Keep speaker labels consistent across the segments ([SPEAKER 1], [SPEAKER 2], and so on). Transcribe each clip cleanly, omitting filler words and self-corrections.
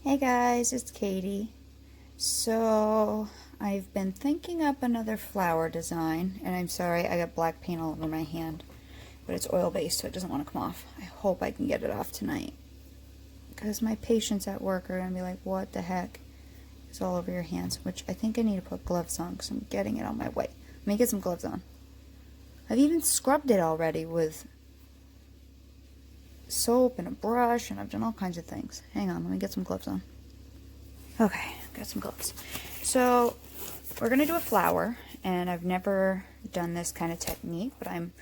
[SPEAKER 1] Hey guys, it's Katie. So I've been thinking up another flower design, and I'm sorry I got black paint all over my hand, but it's oil based so it doesn't want to come off. I hope I can get it off tonight, because my patients at work are going to be like, what the heck is all over your hands? Which I think I need to put gloves on because I'm getting it on my way. Let me get some gloves on. I've even scrubbed it already with soap and a brush, and I've done all kinds of things. Hang on, let me get some gloves on. Okay, got some gloves. So we're gonna do a flower, and I've never done this kind of technique, but I'm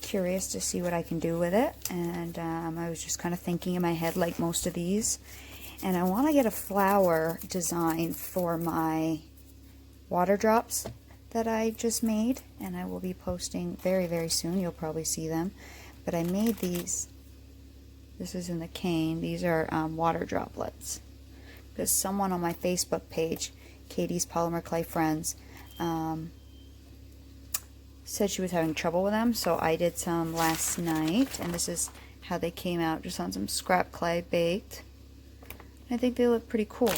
[SPEAKER 1] curious to see what I can do with it. And I was just kind of thinking in my head, like most of these, and I want to get a flower design for my water drops that I just made, and I will be posting very, very soon. You'll probably see them. But I made these. This is in the cane. These are water droplets. Because someone on my Facebook page, Katie's Polymer Clay Friends, said she was having trouble with them. So I did some last night, and this is how they came out, just on some scrap clay baked. I think they look pretty cool,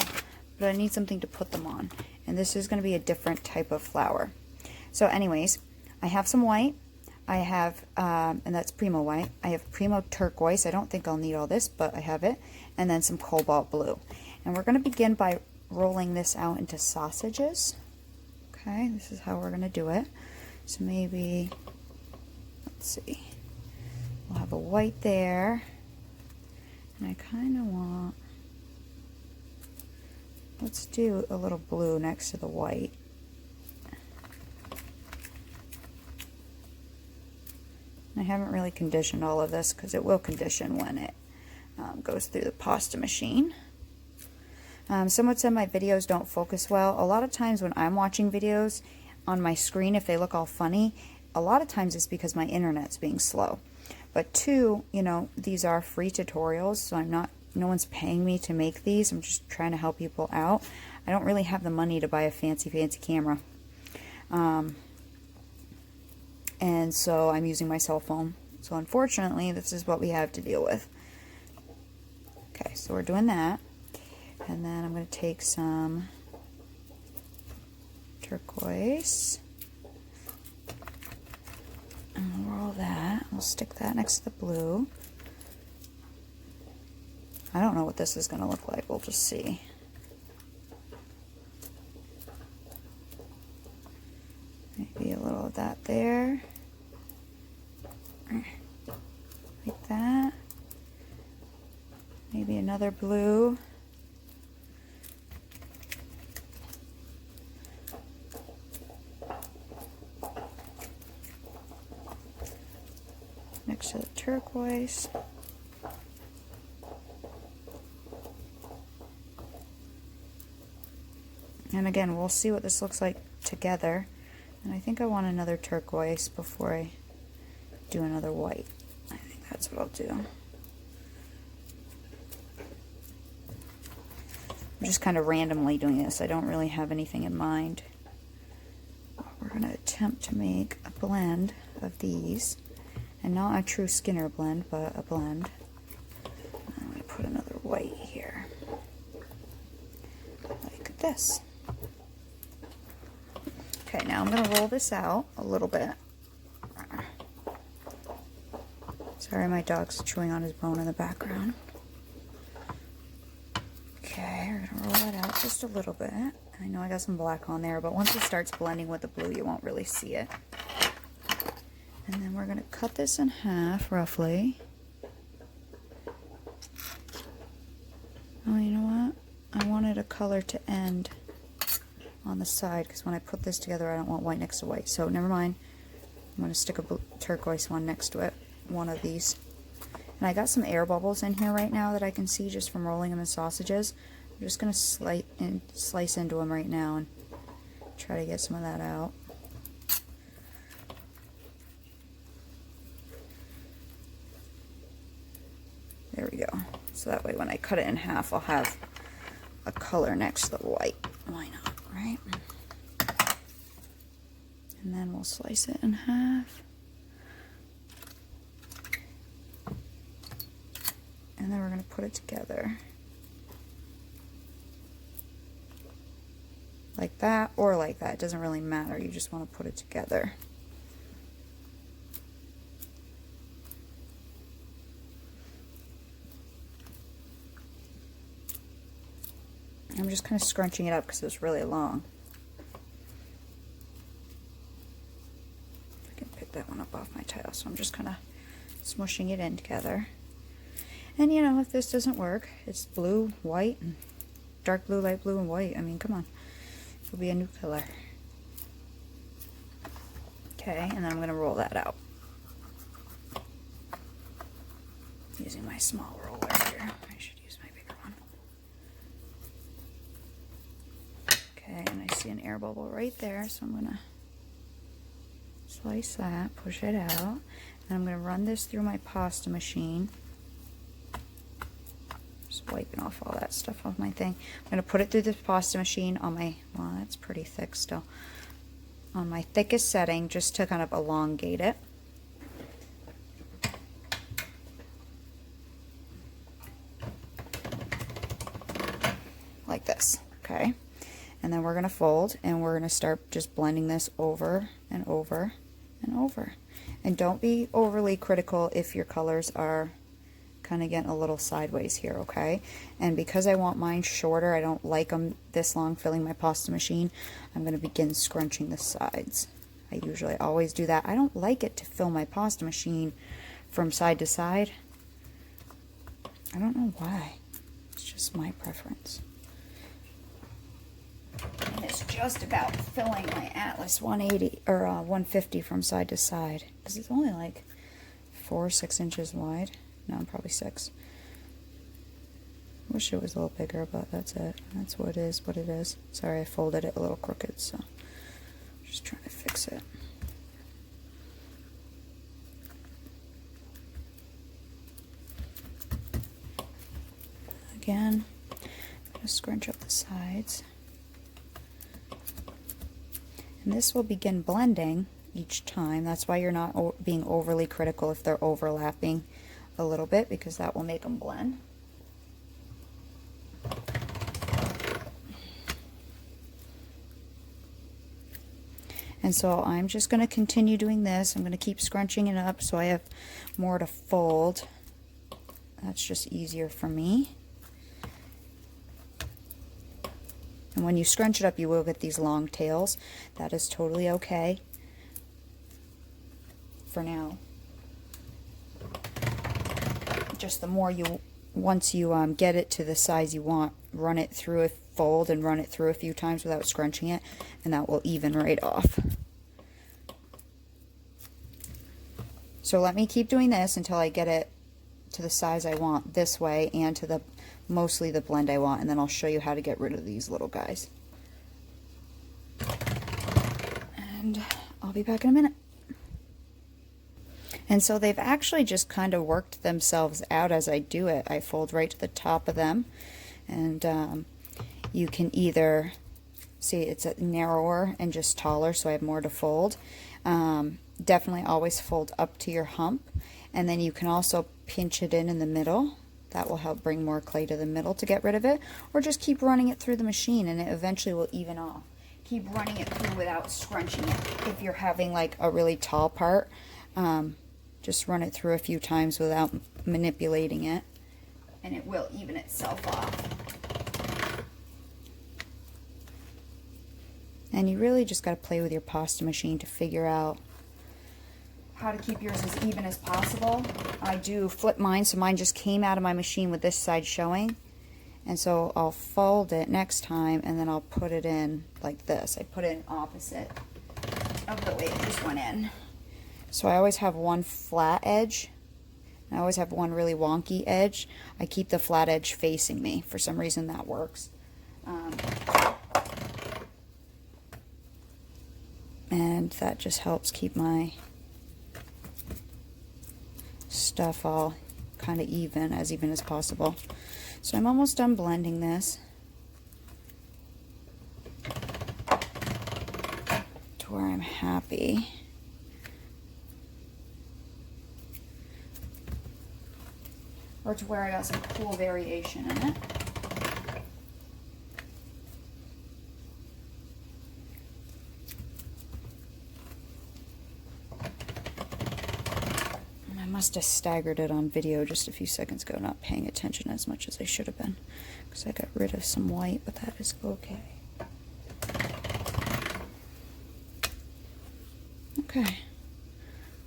[SPEAKER 1] but I need something to put them on. And this is going to be a different type of flower. So anyways, I have some white. I have, and that's Primo white. I have Primo turquoise. I don't think I'll need all this, but I have it. And then some cobalt blue. And we're going to begin by rolling this out into sausages. Okay, this is how we're going to do it. So maybe, let's see, we'll have a white there. And I kind of want, let's do a little blue next to the white. I haven't really conditioned all of this because it will condition when it goes through the pasta machine. Someone said my videos don't focus well. A lot of times when I'm watching videos on my screen, if they look all funny, a lot of times it's because my internet's being slow. But two, you know, these are free tutorials, so no one's paying me to make these. I'm just trying to help people out. I don't really have the money to buy a fancy camera. And so I'm using my cell phone. So unfortunately, this is what we have to deal with. Okay, so we're doing that. And then I'm going to take some turquoise. And we'll roll that. We'll stick that next to the blue. I don't know what this is going to look like. We'll just see. Maybe a little of that there. Like that. Maybe another blue. Next to the turquoise. And again, we'll see what this looks like together. And I think I want another turquoise before I do another white. I think that's what I'll do. I'm just kind of randomly doing this. I don't really have anything in mind. We're going to attempt to make a blend of these. And not a true Skinner blend, but a blend. I'm going to put another white here. Like this. Okay, now I'm going to roll this out a little bit. Sorry, my dog's chewing on his bone in the background. Okay, we're going to roll that out just a little bit. I know I got some black on there, but once it starts blending with the blue, you won't really see it. And then we're going to cut this in half, roughly. Oh, you know what? I wanted a color to end on the side, because when I put this together, I don't want white next to white. So, never mind. I'm going to stick a turquoise one next to it. One of these. And I got some air bubbles in here right now that I can see just from rolling them in sausages. I'm just going to slice into them right now and try to get some of that out. There we go. So that way when I cut it in half, I'll have a color next to the white. Why not, right? And then we'll slice it in half. And then we're going to put it together. like that or like that. It doesn't really matter. You just want to put it together. I'm just kind of scrunching it up because it was really long. I can pick that one up off my tile, so I'm just kind of smushing it in together. And you know, if this doesn't work, it's blue, white, and dark blue, light blue, and white. I mean, come on. It'll be a new color. Okay, and then I'm going to roll that out. Using my small roller here. I should use my bigger one. Okay, and I see an air bubble right there, so I'm going to slice that, push it out, and I'm going to run this through my pasta machine. Just wiping off all that stuff off my thing. I'm going to put it through the pasta machine on my, well, that's pretty thick still, on my thickest setting, just to kind of elongate it. Like this, okay? And then we're going to fold, and we're going to start just blending this over and over and over. And don't be overly critical if your colors are kind of getting a little sideways here, okay? And because I want mine shorter, I don't like them this long filling my pasta machine, I'm going to begin scrunching the sides. I usually always do that. I don't like it to fill my pasta machine from side to side. I don't know why. It's just my preference. And it's just about filling my Atlas 180 or 150 from side to side, because it's only like 4 or 6 inches wide. No, probably 6. Wish it was a little bigger, but that's it. That's what it is. Sorry, I folded it a little crooked, so just trying to fix it. Again, I'm going to scrunch up the sides. And this will begin blending each time. That's why you're not being overly critical if they're overlapping a little bit, because that will make them blend. And so I'm just going to continue doing this. I'm going to keep scrunching it up so I have more to fold. That's just easier for me. And when you scrunch it up, you will get these long tails. That is totally okay for now. Just the more you, once you get it to the size you want, run it through a fold and run it through a few times without scrunching it, and that will even right off. So let me keep doing this until I get it to the size I want this way and to the mostly the blend I want, and then I'll show you how to get rid of these little guys. And I'll be back in a minute. And so they've actually just kind of worked themselves out as I do it. I fold right to the top of them, and you can either see it's narrower and just taller, so I have more to fold. Definitely always fold up to your hump, and then you can also pinch it in the middle. That will help bring more clay to the middle to get rid of it, or just keep running it through the machine and it eventually will even off. Keep running it through without scrunching it. If you're having like a really tall part, just run it through a few times without manipulating it, and it will even itself off. And you really just got to play with your pasta machine to figure out how to keep yours as even as possible. I do flip mine, so mine just came out of my machine with this side showing, and so I'll fold it next time and then I'll put it in like this. I put it in opposite of the way it just went in. So I always have one flat edge, and I always have one really wonky edge. I keep the flat edge facing me. For some reason that works. And that just helps keep my stuff all kind of even as possible. So I'm almost done blending this to where I'm happy. Or to where I got some cool variation in it. must have staggered it on video just a few seconds ago, not paying attention as much as I should have been, because I got rid of some white, but that is okay. Okay,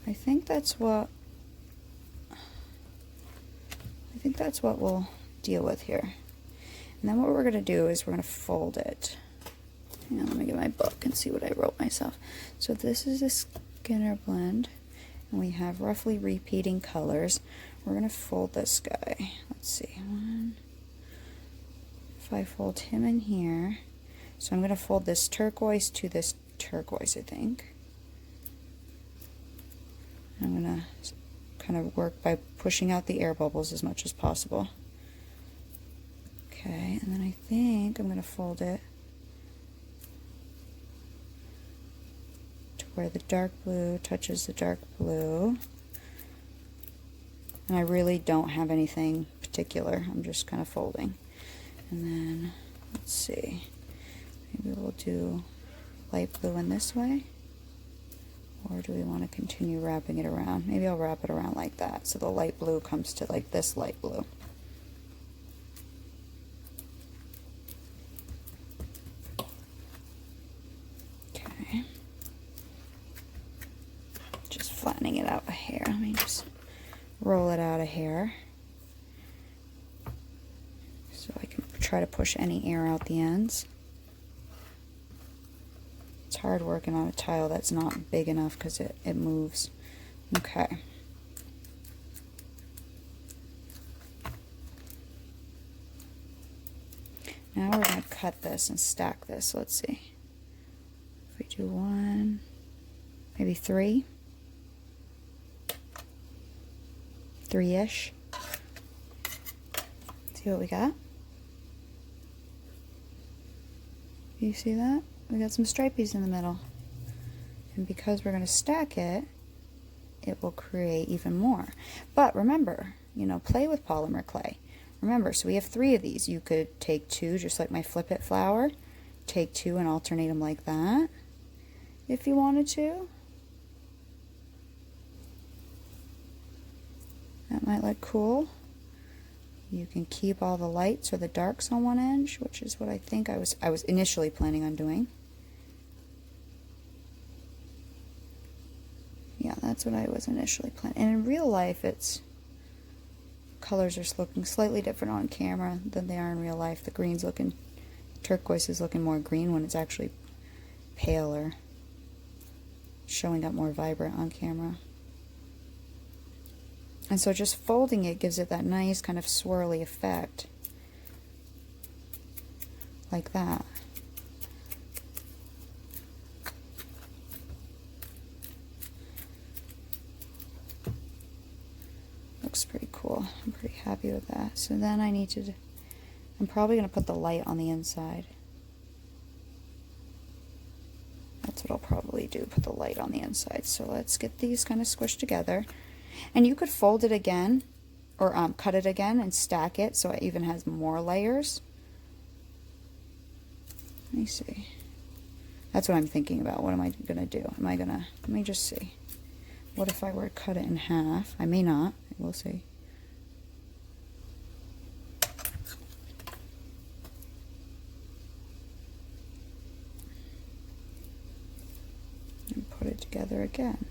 [SPEAKER 1] I think that's what we'll deal with here. And then what we're going to do is we're going to fold it. Hang on, let me get my book and see what I wrote myself. So this is a Skinner blend, and we have roughly repeating colors. We're going to fold this guy. Let's see, if I fold him in here, so I'm going to fold this turquoise to this turquoise, I think. I'm going to kind of work by pushing out the air bubbles as much as possible. Okay, and then I think I'm going to fold it to where the dark blue touches the dark blue. And I really don't have anything particular. I'm just kind of folding. And then, let's see, maybe we'll do light blue in this way. Or do we want to continue wrapping it around? Maybe I'll wrap it around like that, so the light blue comes to like this light blue. Okay. Just flattening it out a hair. Let me just roll it out a hair, so I can try to push any air out the ends. It's hard working on a tile that's not big enough because it moves. Okay. Now we're going to cut this and stack this. So let's see. If we do one, maybe three. Three-ish. See what we got? You see that? We got some stripies in the middle. And because we're going to stack it, it will create even more. But remember, you know, play with polymer clay. Remember, so we have 3 of these. You could take 2, just like my Flip It flower. Take 2 and alternate them like that, if you wanted to. That might look cool. You can keep all the lights or the darks on one edge, which is what I think I was initially planning on doing. Yeah, that's what I was initially planning. And in real life, colors are looking slightly different on camera than they are in real life. The green's looking, turquoise is looking more green when it's actually paler, showing up more vibrant on camera. And so just folding it gives it that nice kind of swirly effect, like that. Looks pretty cool. I'm pretty happy with that. So then I'm probably going to put the light on the inside. That's what I'll probably do, put the light on the inside. So let's get these kind of squished together. And you could fold it again, or cut it again and stack it so it even has more layers. Let me see. That's what I'm thinking about. What am I going to do? Let me just see. What if I were to cut it in half? I may not. We'll see. And put it together again.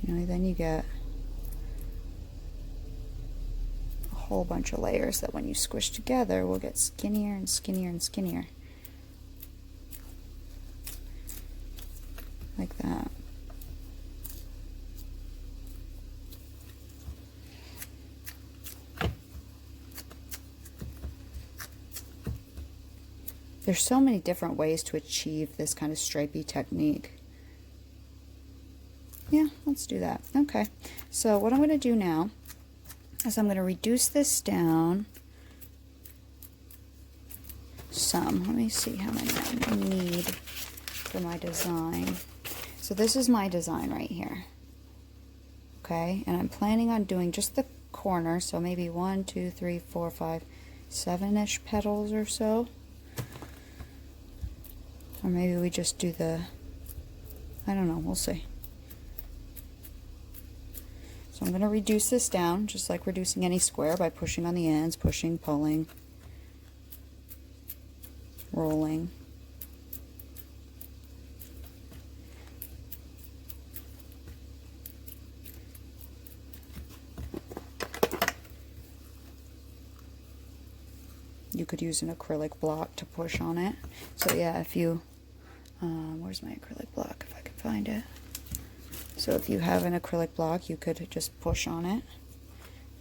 [SPEAKER 1] You know, then you get a whole bunch of layers that when you squish together will get skinnier and skinnier and skinnier. Like that. There's so many different ways to achieve this kind of stripy technique. Yeah, let's do that. Okay, so what I'm going to do now is I'm going to reduce this down some. Let me see how many I need for my design. So this is my design right here. Okay, and I'm planning on doing just the corner, so maybe 1, 2, 3, 4, 5, 7-ish petals or so. Or maybe we just do I don't know, we'll see. So I'm going to reduce this down, just like reducing any square, by pushing on the ends, pushing, pulling, rolling. You could use an acrylic block to push on it. So yeah, if you, where's my acrylic block, if I can find it. So if you have an acrylic block, you could just push on it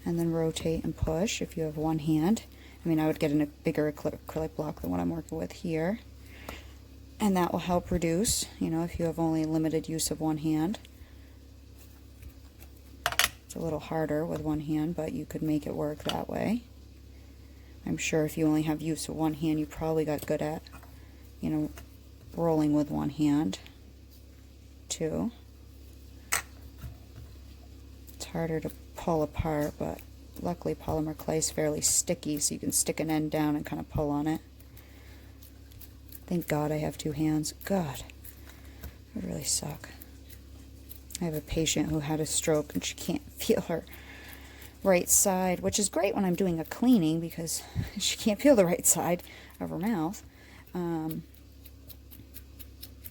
[SPEAKER 1] and then rotate and push if you have one hand. I mean, I would get a bigger acrylic block than what I'm working with here. And that will help reduce, you know, if you have only limited use of one hand. It's a little harder with one hand, but you could make it work that way. I'm sure if you only have use of one hand, you probably got good at, you know, rolling with one hand too. It's harder to pull apart, but luckily polymer clay is fairly sticky, so you can stick an end down and kind of pull on it. Thank God I have two hands. God, it would really suck. I have a patient who had a stroke and she can't feel her right side, which is great when I'm doing a cleaning because she can't feel the right side of her mouth.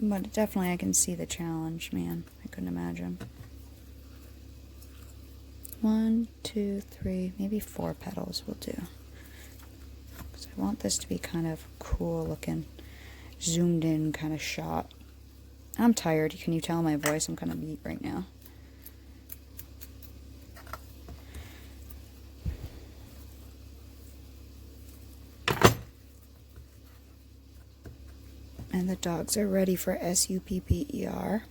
[SPEAKER 1] But definitely I can see the challenge, man. I couldn't imagine. 1, 2, 3, maybe 4 petals will do. Because I want this to be kind of cool looking, zoomed in kind of shot. I'm tired. Can you tell my voice? I'm kind of beat right now. And the dogs are ready for SUPPER.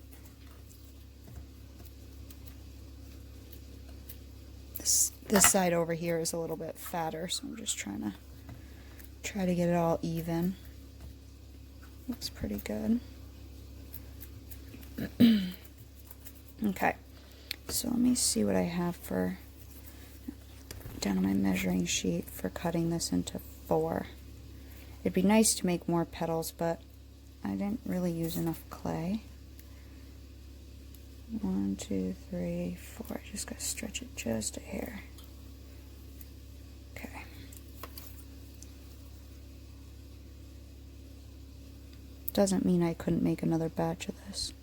[SPEAKER 1] This side over here is a little bit fatter, so I'm just try to get it all even. Looks pretty good. Okay, so let me see what I have for down on my measuring sheet for cutting this into 4. It'd be nice to make more petals, but I didn't really use enough clay. 1, 2, 3, 4. I just gotta stretch it just a hair. Okay. Doesn't mean I couldn't make another batch of this.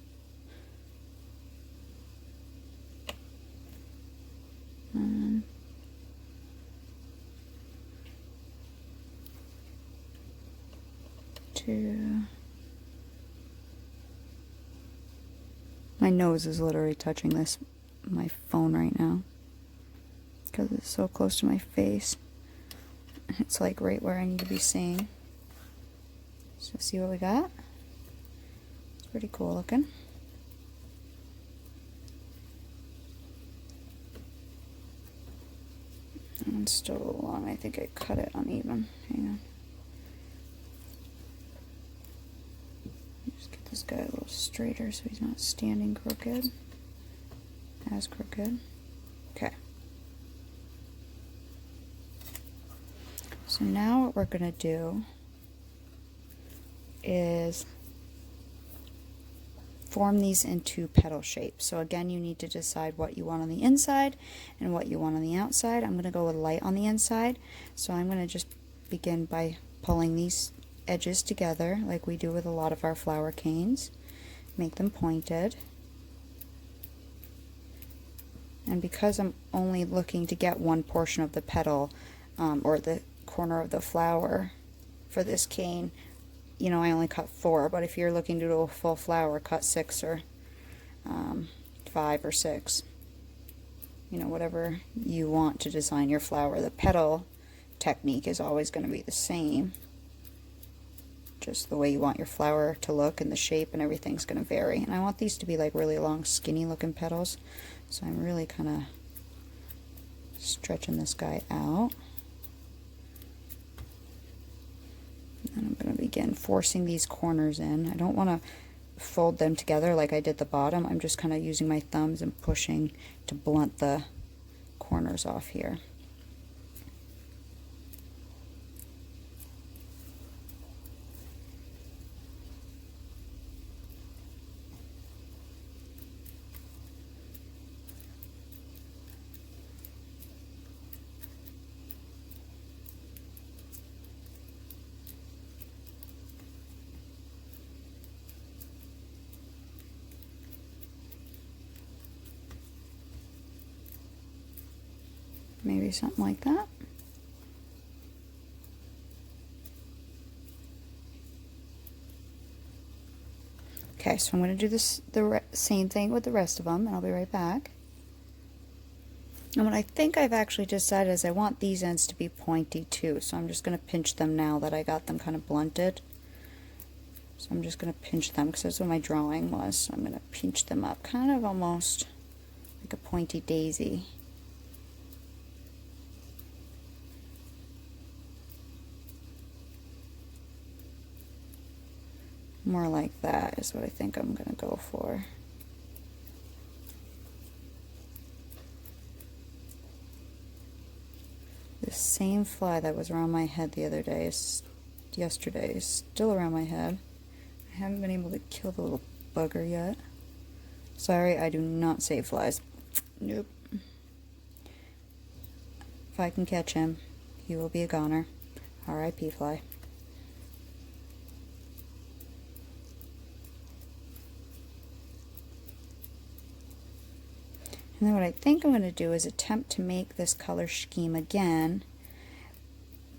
[SPEAKER 1] One, 2. My nose is literally touching my phone right now because it's so close to my face. It's like right where I need to be seeing. So see what we got? It's pretty cool looking. And it's still a little long. I think I cut it uneven. Hang on. Just get this guy a little straighter so he's not standing crooked. As crooked. Okay. So now what we're going to do is form these into petal shapes. So again, you need to decide what you want on the inside and what you want on the outside. I'm going to go with light on the inside. So I'm going to just begin by pulling these edges together like we do with a lot of our flower canes. Make them pointed. And because I'm only looking to get one portion of the petal or the corner of the flower for this cane, you know, I only cut 4, but if you're looking to do a full flower, cut 6 or 5 or 6. You know, whatever you want to design your flower. The petal technique is always going to be the same. Just the way you want your flower to look and the shape and everything's going to vary. And I want these to be like really long, skinny looking petals. So I'm really kind of stretching this guy out. And I'm going to begin forcing these corners in. I don't want to fold them together like I did the bottom. I'm just kind of using my thumbs and pushing to blunt the corners off here. Maybe something like that. Okay, so I'm going to do the same thing with the rest of them, and I'll be right back. And what I think I've actually decided is I want these ends to be pointy too, so I'm just going to pinch them now that I got them kind of blunted. So I'm just going to pinch them because that's what my drawing was. So I'm going to pinch them up, kind of almost like a pointy daisy. More like that is what I think I'm going to go for. The same fly that was around my head the other day, yesterday, is still around my head. I haven't been able to kill the little bugger yet. Sorry, I do not save flies. Nope. If I can catch him, he will be a goner. R.I.P. fly. And then what I think I'm going to do is attempt to make this color scheme again,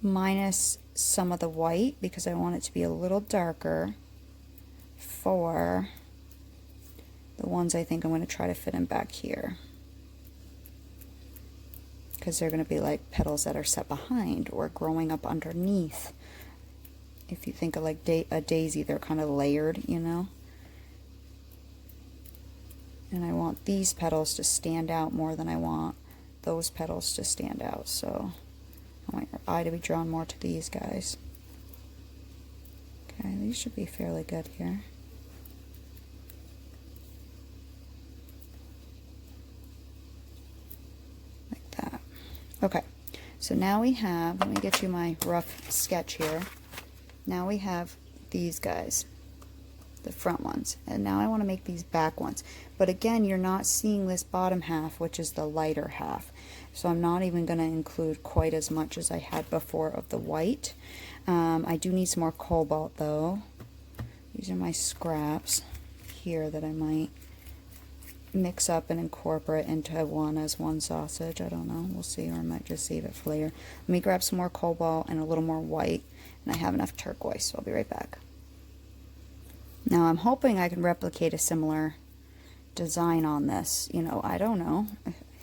[SPEAKER 1] minus some of the white, because I want it to be a little darker for the ones I think I'm going to try to fit in back here. Because they're going to be like petals that are set behind or growing up underneath. If you think of like a daisy, they're kind of layered, you know? And I want these petals to stand out more than I want those petals to stand out. So I want your eye to be drawn more to these guys. Okay, these should be fairly good here. Like that. Okay, so now we have, let me get you my rough sketch here. Now we have these guys, the front ones, and now I want to make these back ones. But again, you're not seeing this bottom half, which is the lighter half, so I'm not even going to include quite as much as I had before of the white. I do need some more cobalt though. These are my scraps here that I might mix up and incorporate into one as one sausage. I don't know, we'll see, or I might just save it for later. Let me grab some more cobalt and a little more white, and I have enough turquoise, so I'll be right back. Now I'm hoping I can replicate a similar design on this. You know, I don't know.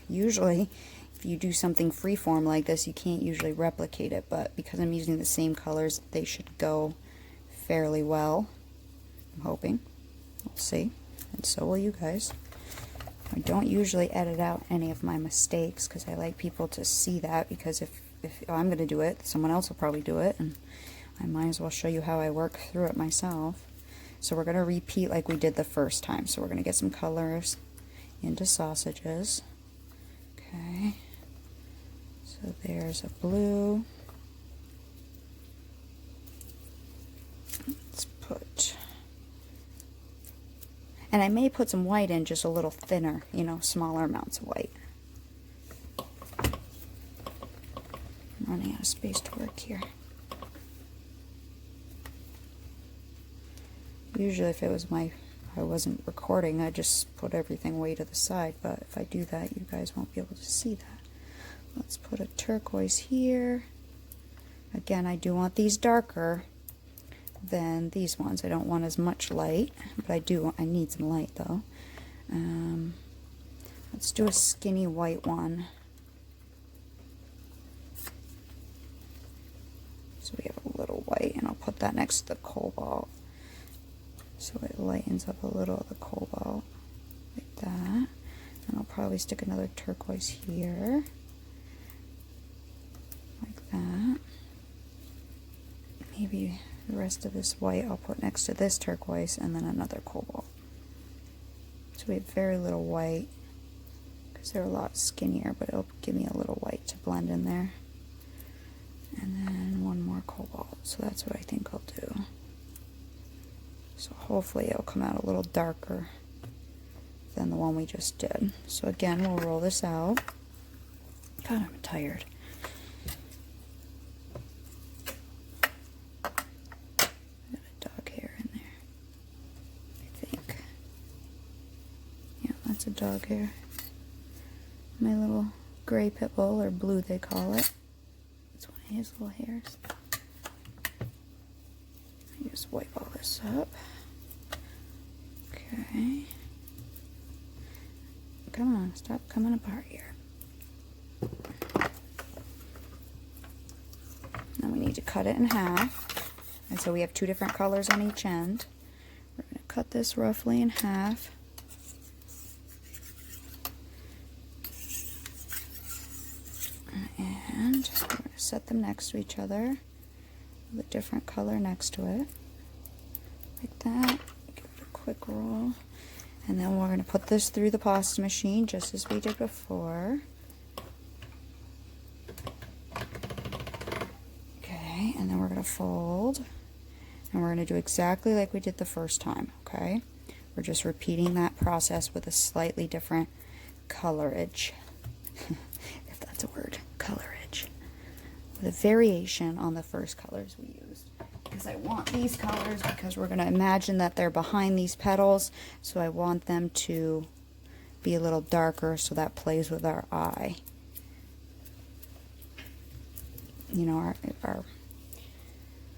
[SPEAKER 1] Usually if you do something freeform like this, you can't usually replicate it, but because I'm using the same colors, they should go fairly well. I'm hoping. We'll see. And so will you guys. I don't usually edit out any of my mistakes because I like people to see that, because if I'm going to do it, someone else will probably do it, and I might as well show you how I work through it myself. So we're going to repeat like we did the first time. So we're going to get some colors into sausages. Okay. So there's a blue. Let's put... And I may put some white in, just a little thinner, you know, smaller amounts of white. I'm running out of space to work here. Usually if it was I wasn't recording, I just put everything way to the side, but if I do that, you guys won't be able to see that. Let's put a turquoise here. Again, I do want these darker than these ones. I don't want as much light, but I need some light though. Let's do a skinny white one. So we have a little white, and I'll put that next to the cobalt. So it lightens up a little of the cobalt, like that. And I'll probably stick another turquoise here, like that. Maybe the rest of this white I'll put next to this turquoise, and then another cobalt. So we have very little white, because they're a lot skinnier, but it'll give me a little white to blend in there. And then one more cobalt, so that's what I think I'll do. So hopefully it'll come out a little darker than the one we just did. So again, we'll roll this out. God, I'm tired. Got a dog hair in there, I think. Yeah, that's a dog hair. My little gray pebble, or blue they call it. It's one of his little hairs. I just wipe all this up. Okay. Come on, stop coming apart here. Now we need to cut it in half. And so we have two different colors on each end. We're going to cut this roughly in half. And we're going to set them next to each other with a different color next to it. Like that. Give it a quick roll. And then we're going to put this through the pasta machine just as we did before. Okay, and then we're going to fold. And we're going to do exactly like we did the first time, okay? We're just repeating that process with a slightly different colorage. If that's a word, colorage. With a variation on the first colors we used. Because I want these colors because we're going to imagine that they're behind these petals, so I want them to be a little darker so that plays with our eye. You know, our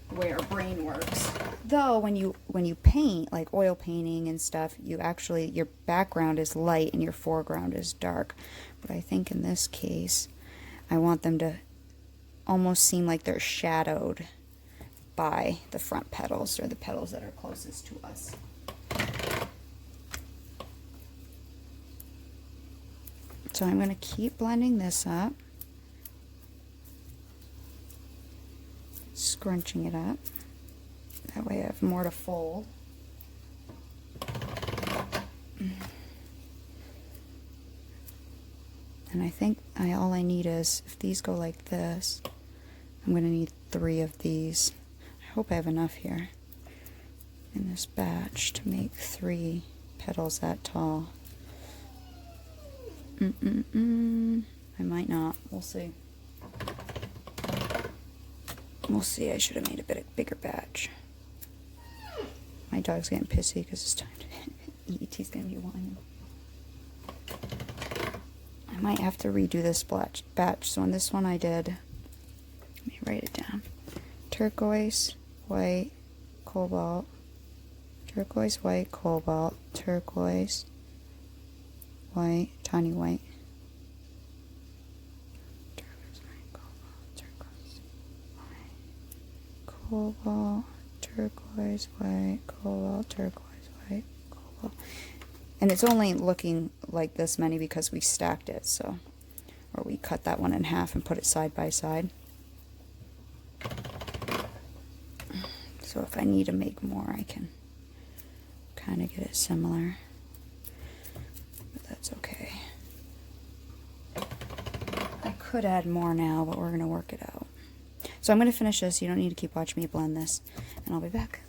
[SPEAKER 1] the way our brain works. Though when you paint, like oil painting and stuff, you actually, your background is light and your foreground is dark. But I think in this case, I want them to almost seem like they're shadowed by the front petals, or the petals that are closest to us. So I'm going to keep blending this up, scrunching it up. That way I have more to fold. And I think all I need is, if these go like this, I'm going to need 3 of these. I hope I have enough here in this batch to make 3 petals that tall. I might not. We'll see. We'll see. I should have made a bigger batch. My dog's getting pissy because it's time to eat. He's going to be whining. I might have to redo this batch. So on this one I did, let me write it down. Turquoise, white, cobalt, turquoise, white, cobalt, turquoise, white, tiny white, turquoise, white, cobalt, turquoise, white, cobalt, turquoise, white, cobalt. And it's only looking like this many because we stacked it, so, or we cut that one in half and put it side by side. So if I need to make more, I can kind of get it similar. But that's okay. I could add more now, but we're going to work it out. So I'm going to finish this. You don't need to keep watching me blend this. And I'll be back.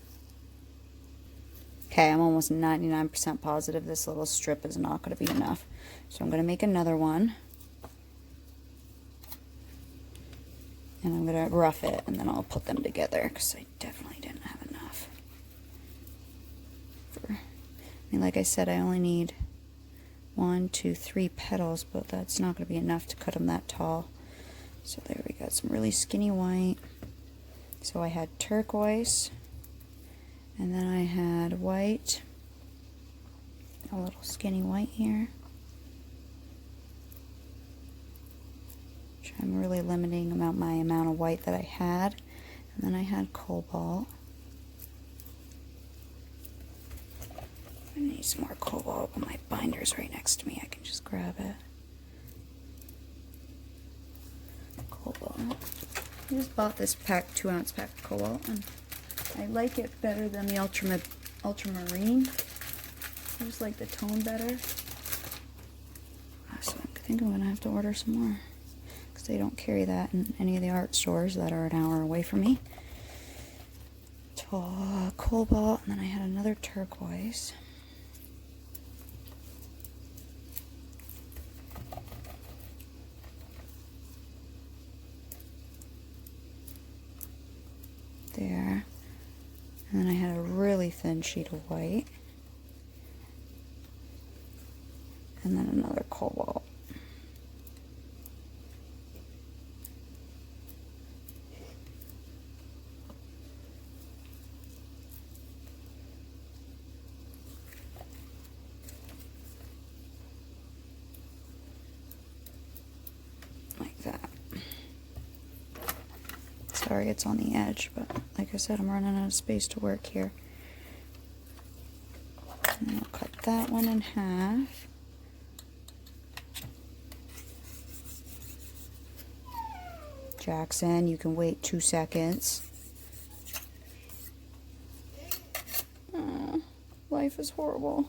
[SPEAKER 1] Okay, I'm almost 99% positive this little strip is not going to be enough. So I'm going to make another one. And I'm going to rough it, and then I'll put them together, because I definitely didn't have enough. I mean, like I said, I only need 1, 2, 3 petals, but that's not going to be enough to cut them that tall. So there we got some really skinny white. So I had turquoise, and then I had white, a little skinny white here. I'm really limiting my amount of white that I had. And then I had cobalt. I need some more cobalt, but my binder's right next to me. I can just grab it. Cobalt. I just bought this 2-ounce pack of cobalt, and I like it better than the ultramarine. I just like the tone better. So I think I'm going to have to order some more. They don't carry that in any of the art stores that are an hour away from me. Cobalt, and then I had another turquoise. There. And then I had a really thin sheet of white. And then another cobalt. Sorry, it's on the edge, but like I said, I'm running out of space to work here. And I'll cut that one in half. Jackson, you can wait 2 seconds. Oh, life is horrible.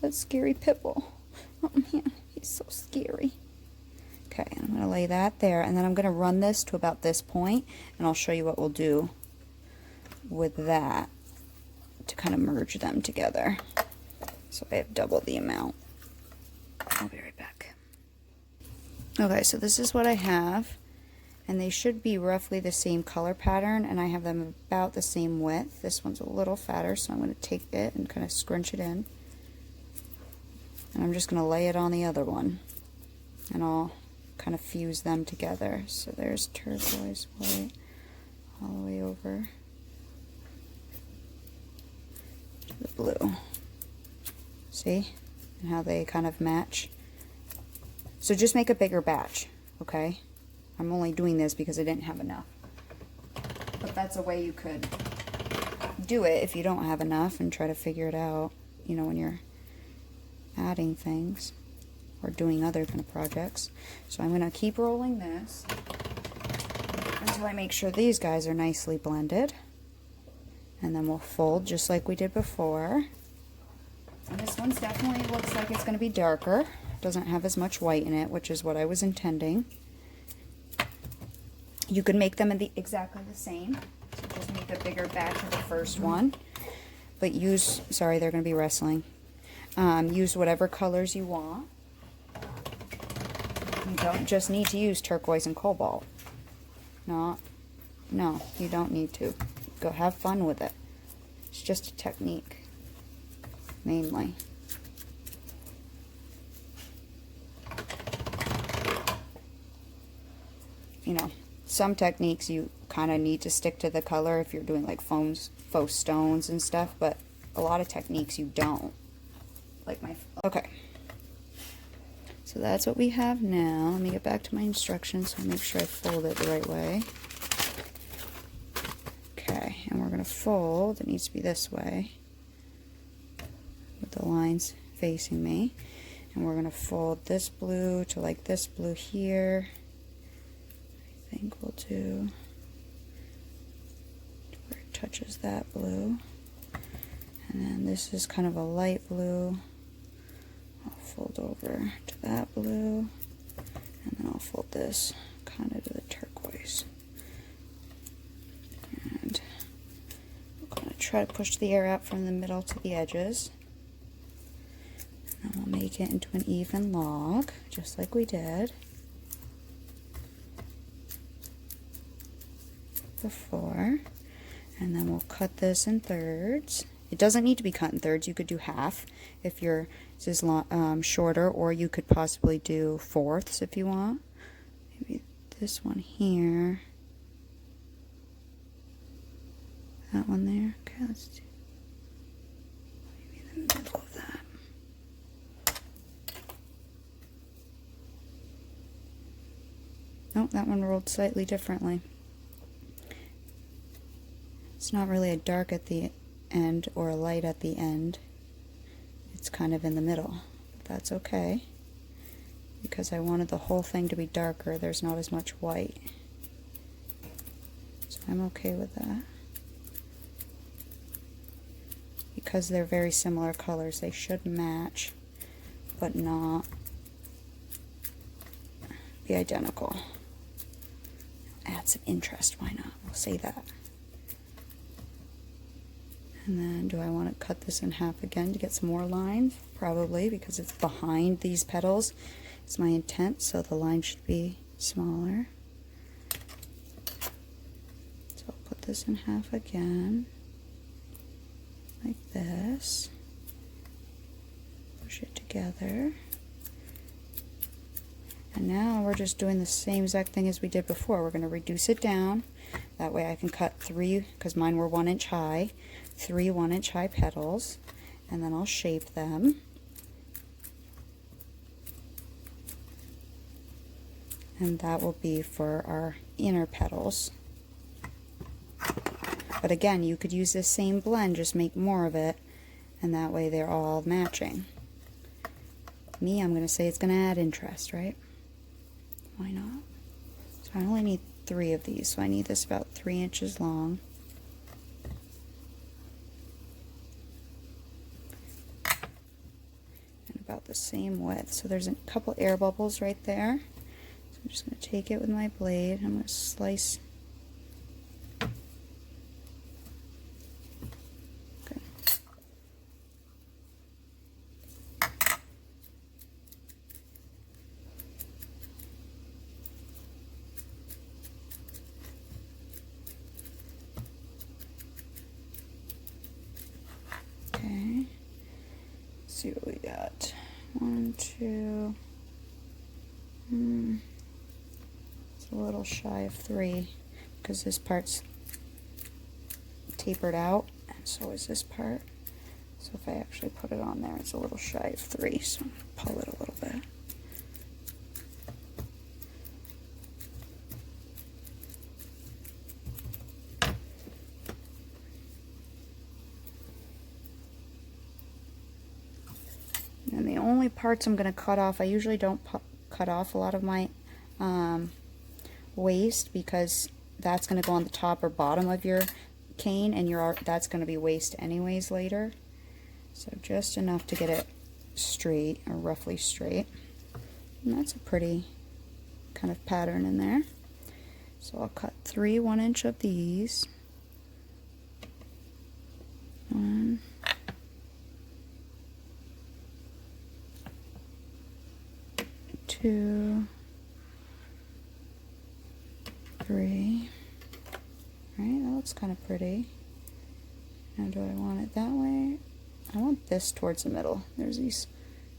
[SPEAKER 1] That scary Pipple. Oh man, he's so scary. Okay, I'm going to lay that there, and then I'm going to run this to about this point, and I'll show you what we'll do with that to kind of merge them together. So I have double the amount. I'll be right back. Okay, so this is what I have, and they should be roughly the same color pattern, and I have them about the same width. This one's a little fatter, so I'm going to take it and kind of scrunch it in. And I'm just going to lay it on the other one, and I'll kind of fuse them together. So there's turquoise white all the way over to the blue. See? And how they kind of match. So just make a bigger batch, okay? I'm only doing this because I didn't have enough. But that's a way you could do it if you don't have enough, and try to figure it out, you know, when you're adding things or doing other kind of projects. So I'm going to keep rolling this until I make sure these guys are nicely blended. And then we'll fold just like we did before. And this one's definitely looks like it's going to be darker. Doesn't have as much white in it, which is what I was intending. You could make them exactly the same. So just make a bigger batch of the first one. But use, sorry, they're going to be wrestling. Use whatever colors you want. You don't just need to use turquoise and cobalt. No, you don't need to. Go have fun with it. It's just a technique, mainly. You know, some techniques you kind of need to stick to the color if you're doing like faux stones and stuff, but a lot of techniques you don't. Like my, okay. So that's what we have now. Let me get back to my instructions so I make sure I fold it the right way. Okay, and we're going to fold. It needs to be this way with the lines facing me. And we're going to fold this blue to like this blue here. I think we'll do where it touches that blue. And then this is kind of a light blue. I'll fold over to that blue, and then I'll fold this kind of to the turquoise. And I'm going to try to push the air out from the middle to the edges. And then we'll make it into an even log, just like we did before. And then we'll cut this in thirds. It doesn't need to be cut in thirds. You could do half if your this is shorter, or you could possibly do fourths if you want. Maybe this one here. That one there. Okay, let's do maybe the middle of that. Nope, that one rolled slightly differently. It's not really a dark at the end or a light at the end. It's kind of in the middle. But that's okay, because I wanted the whole thing to be darker. There's not as much white, so I'm okay with that. Because they're very similar colors, they should match, but not be identical. Add some interest, why not? We'll say that. And then, do I want to cut this in half again to get some more lines? Probably, because it's behind these petals. It's my intent, so the line should be smaller. So I'll put this in half again, like this. Push it together. And now we're just doing the same exact thing as we did before. We're going to reduce it down. That way I can cut 3, because mine were 1 inch high, 3 1-inch high petals, and then I'll shape them. And that will be for our inner petals. But again, you could use this same blend, just make more of it, and that way they're all matching. Me, I'm going to say it's going to add interest, right? Why not? So I only need 3 of these, so I need this about 3 inches long. And about the same width. So there's a couple air bubbles right there. So I'm just going to take it with my blade. I'm going to slice. Good. Okay. Let's see what we got. 1, 2. It's a little shy of 3 because this part's tapered out, and so is this part. So if I actually put it on there, it's a little shy of 3. So I'm gonna pull it a little bit. And the only parts I'm going to cut off, I usually don't cut off a lot of my waste because that's going to go on the top or bottom of your cane, and that's going to be waste anyways later. So just enough to get it straight, or roughly straight. And that's a pretty kind of pattern in there. So I'll cut 3 1-inch of these. 1, 2, 3. Right, that looks kind of pretty. Now do I want it that way? I want this towards the middle. There's these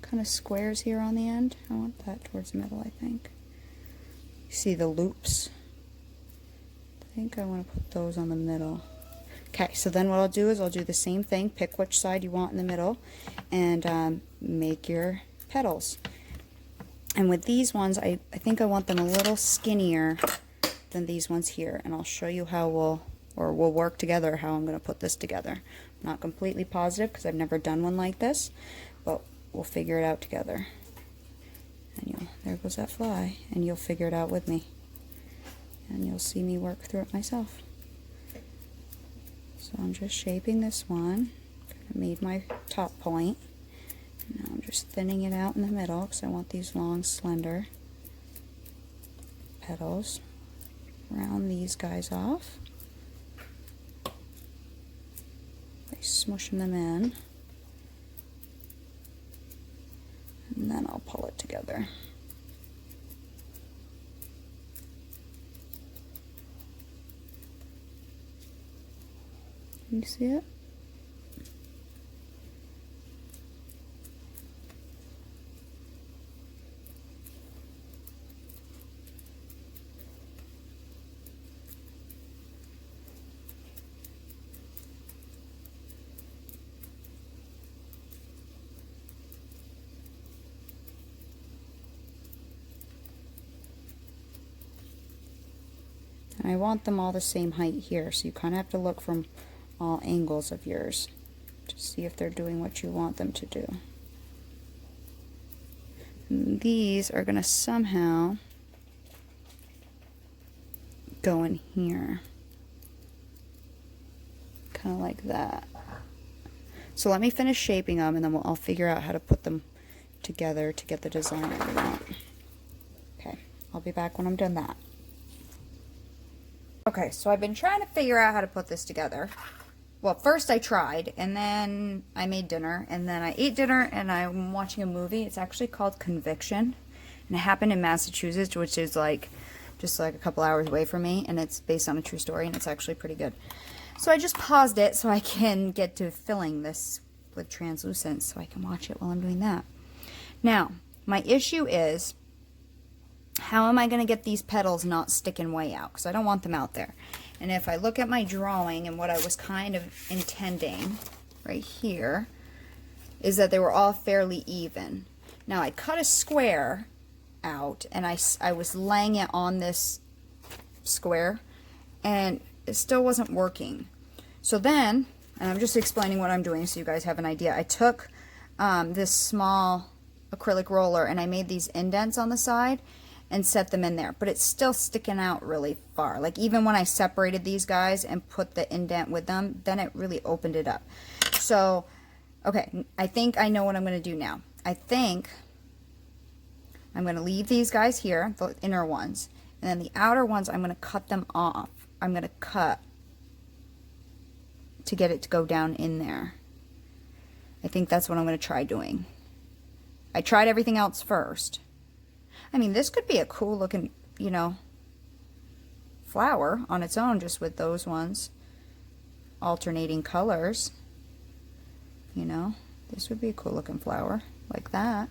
[SPEAKER 1] kind of squares here on the end. I want that towards the middle, I think. You see the loops? I think I want to put those on the middle. Okay, so then what I'll do is I'll do the same thing. Pick which side you want in the middle and make your petals. And with these ones, I think I want them a little skinnier than these ones here. And I'll show you how we'll work together, how I'm going to put this together. I'm not completely positive because I've never done one like this, but we'll figure it out together. And there goes that fly. And you'll figure it out with me. And you'll see me work through it myself. So I'm just shaping this one. I made my top point. Now I'm just thinning it out in the middle because I want these long, slender petals. Round these guys off by smushing them in, and then I'll pull it together. Can you see it? And I want them all the same height here, so you kind of have to look from all angles of yours to see if they're doing what you want them to do. And these are going to somehow go in here, kind of like that. So let me finish shaping them, and then I'll figure out how to put them together to get the design that we want. Okay, I'll be back when I'm done that. Okay, so I've been trying to figure out how to put this together. Well, first I tried, and then I made dinner, and then I ate dinner, and I'm watching a movie. It's actually called Conviction, and it happened in Massachusetts, which is like just like a couple hours away from me, and it's based on a true story, and it's actually pretty good. So I just paused it so I can get to filling this with translucent so I can watch it while I'm doing that. Now, my issue is, how am I going to get these petals not sticking way out? Because I don't want them out there. And if I look at my drawing and what I was kind of intending right here, is that they were all fairly even. Now I cut a square out, and I was laying it on this square, and it still wasn't working. So then, and I'm just explaining what I'm doing so you guys have an idea. I took this small acrylic roller and I made these indents on the side and set them in there, but it's still sticking out really far. Like even when I separated these guys and put the indent with them, then it really opened it up. So, okay, I think I know what I'm going to do now. I think I'm going to leave these guys here, the inner ones, and then the outer ones, I'm going to cut them off. I'm going to cut to get it to go down in there. I think that's what I'm going to try doing. I tried everything else first. I mean, this could be a cool looking, you know, flower on its own, just with those ones alternating colors. You know, this would be a cool looking flower like that.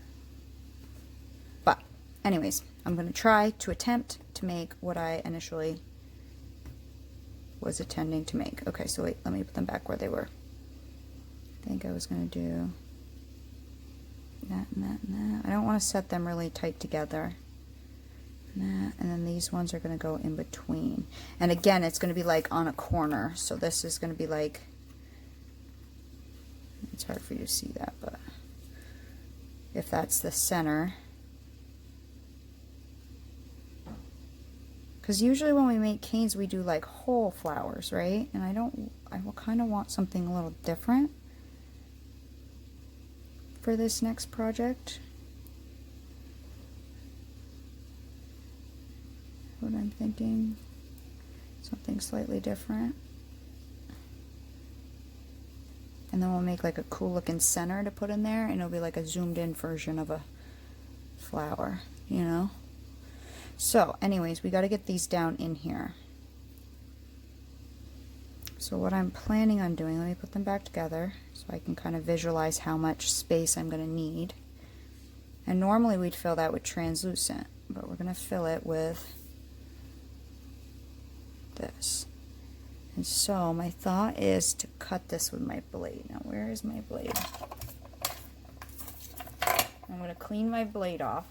[SPEAKER 1] But anyways, I'm going to try to attempt to make what I initially was intending to make. Okay, so wait, let me put them back where they were. I think I was going to do that and that and that. I don't want to set them really tight together. And then these ones are going to go in between. And again, it's going to be like on a corner. So this is going to be like, it's hard for you to see that, but if that's the center. Because usually when we make canes, we do like whole flowers, right? And I will kind of want something a little different for this next project. What I'm thinking, something slightly different. And then we'll make like a cool looking center to put in there, and it'll be like a zoomed in version of a flower, you know? So anyways, we got to get these down in here. So what I'm planning on doing, let me put them back together so I can kind of visualize how much space I'm going to need. And normally we'd fill that with translucent, but we're going to fill it with this. And so my thought is to cut this with my blade. Now where is my blade? I'm going to clean my blade off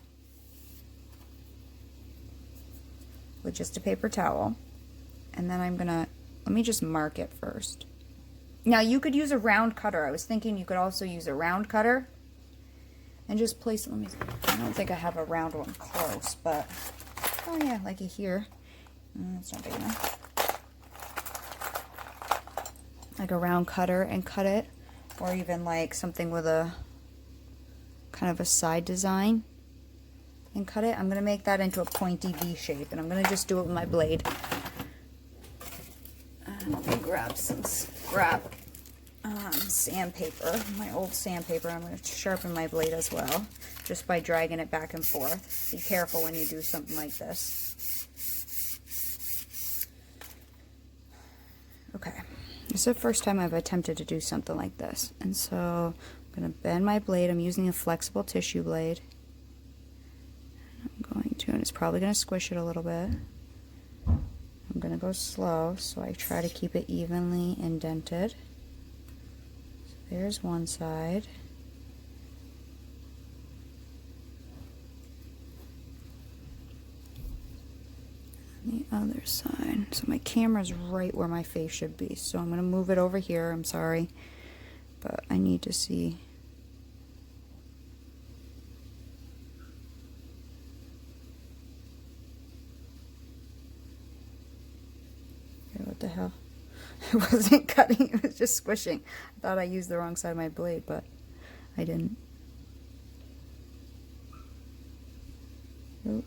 [SPEAKER 1] with just a paper towel, and then I'm gonna, let me just mark it first. Now you could use a round cutter. I was thinking you could also use a round cutter and just place it. Let me see. I don't think I have a round one close, but oh yeah, like here. It's not big enough. Like a round cutter and cut it, or even like something with a kind of a side design and cut it. I'm going to make that into a pointy V shape, and I'm going to just do it with my blade. Let me grab some scrap sandpaper, my old sandpaper. I'm going to sharpen my blade as well, just by dragging it back and forth. Be careful when you do something like this. Okay, this is the first time I've attempted to do something like this, and so I'm going to bend my blade. I'm using a flexible tissue blade. I'm going to, and it's probably going to squish it a little bit. I'm going to go slow, so I try to keep it evenly indented. So there's one side. And the other side. So my camera's right where my face should be, so I'm going to move it over here. I'm sorry, but I need to see. What the hell? It wasn't cutting, it was just squishing. I thought I used the wrong side of my blade, but I didn't. Nope.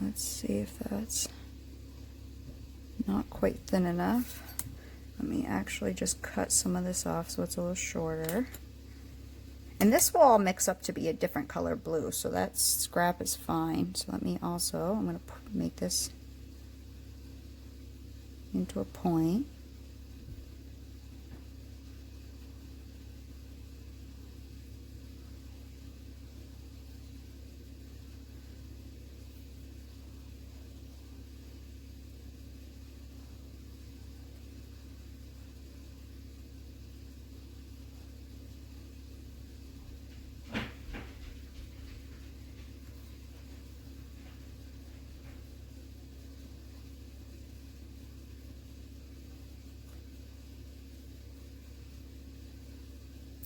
[SPEAKER 1] Let's see if that's not quite thin enough. Let me actually just cut some of this off so it's a little shorter. And this will all mix up to be a different color blue, so that scrap is fine. So let me also, I'm going to make this into a point.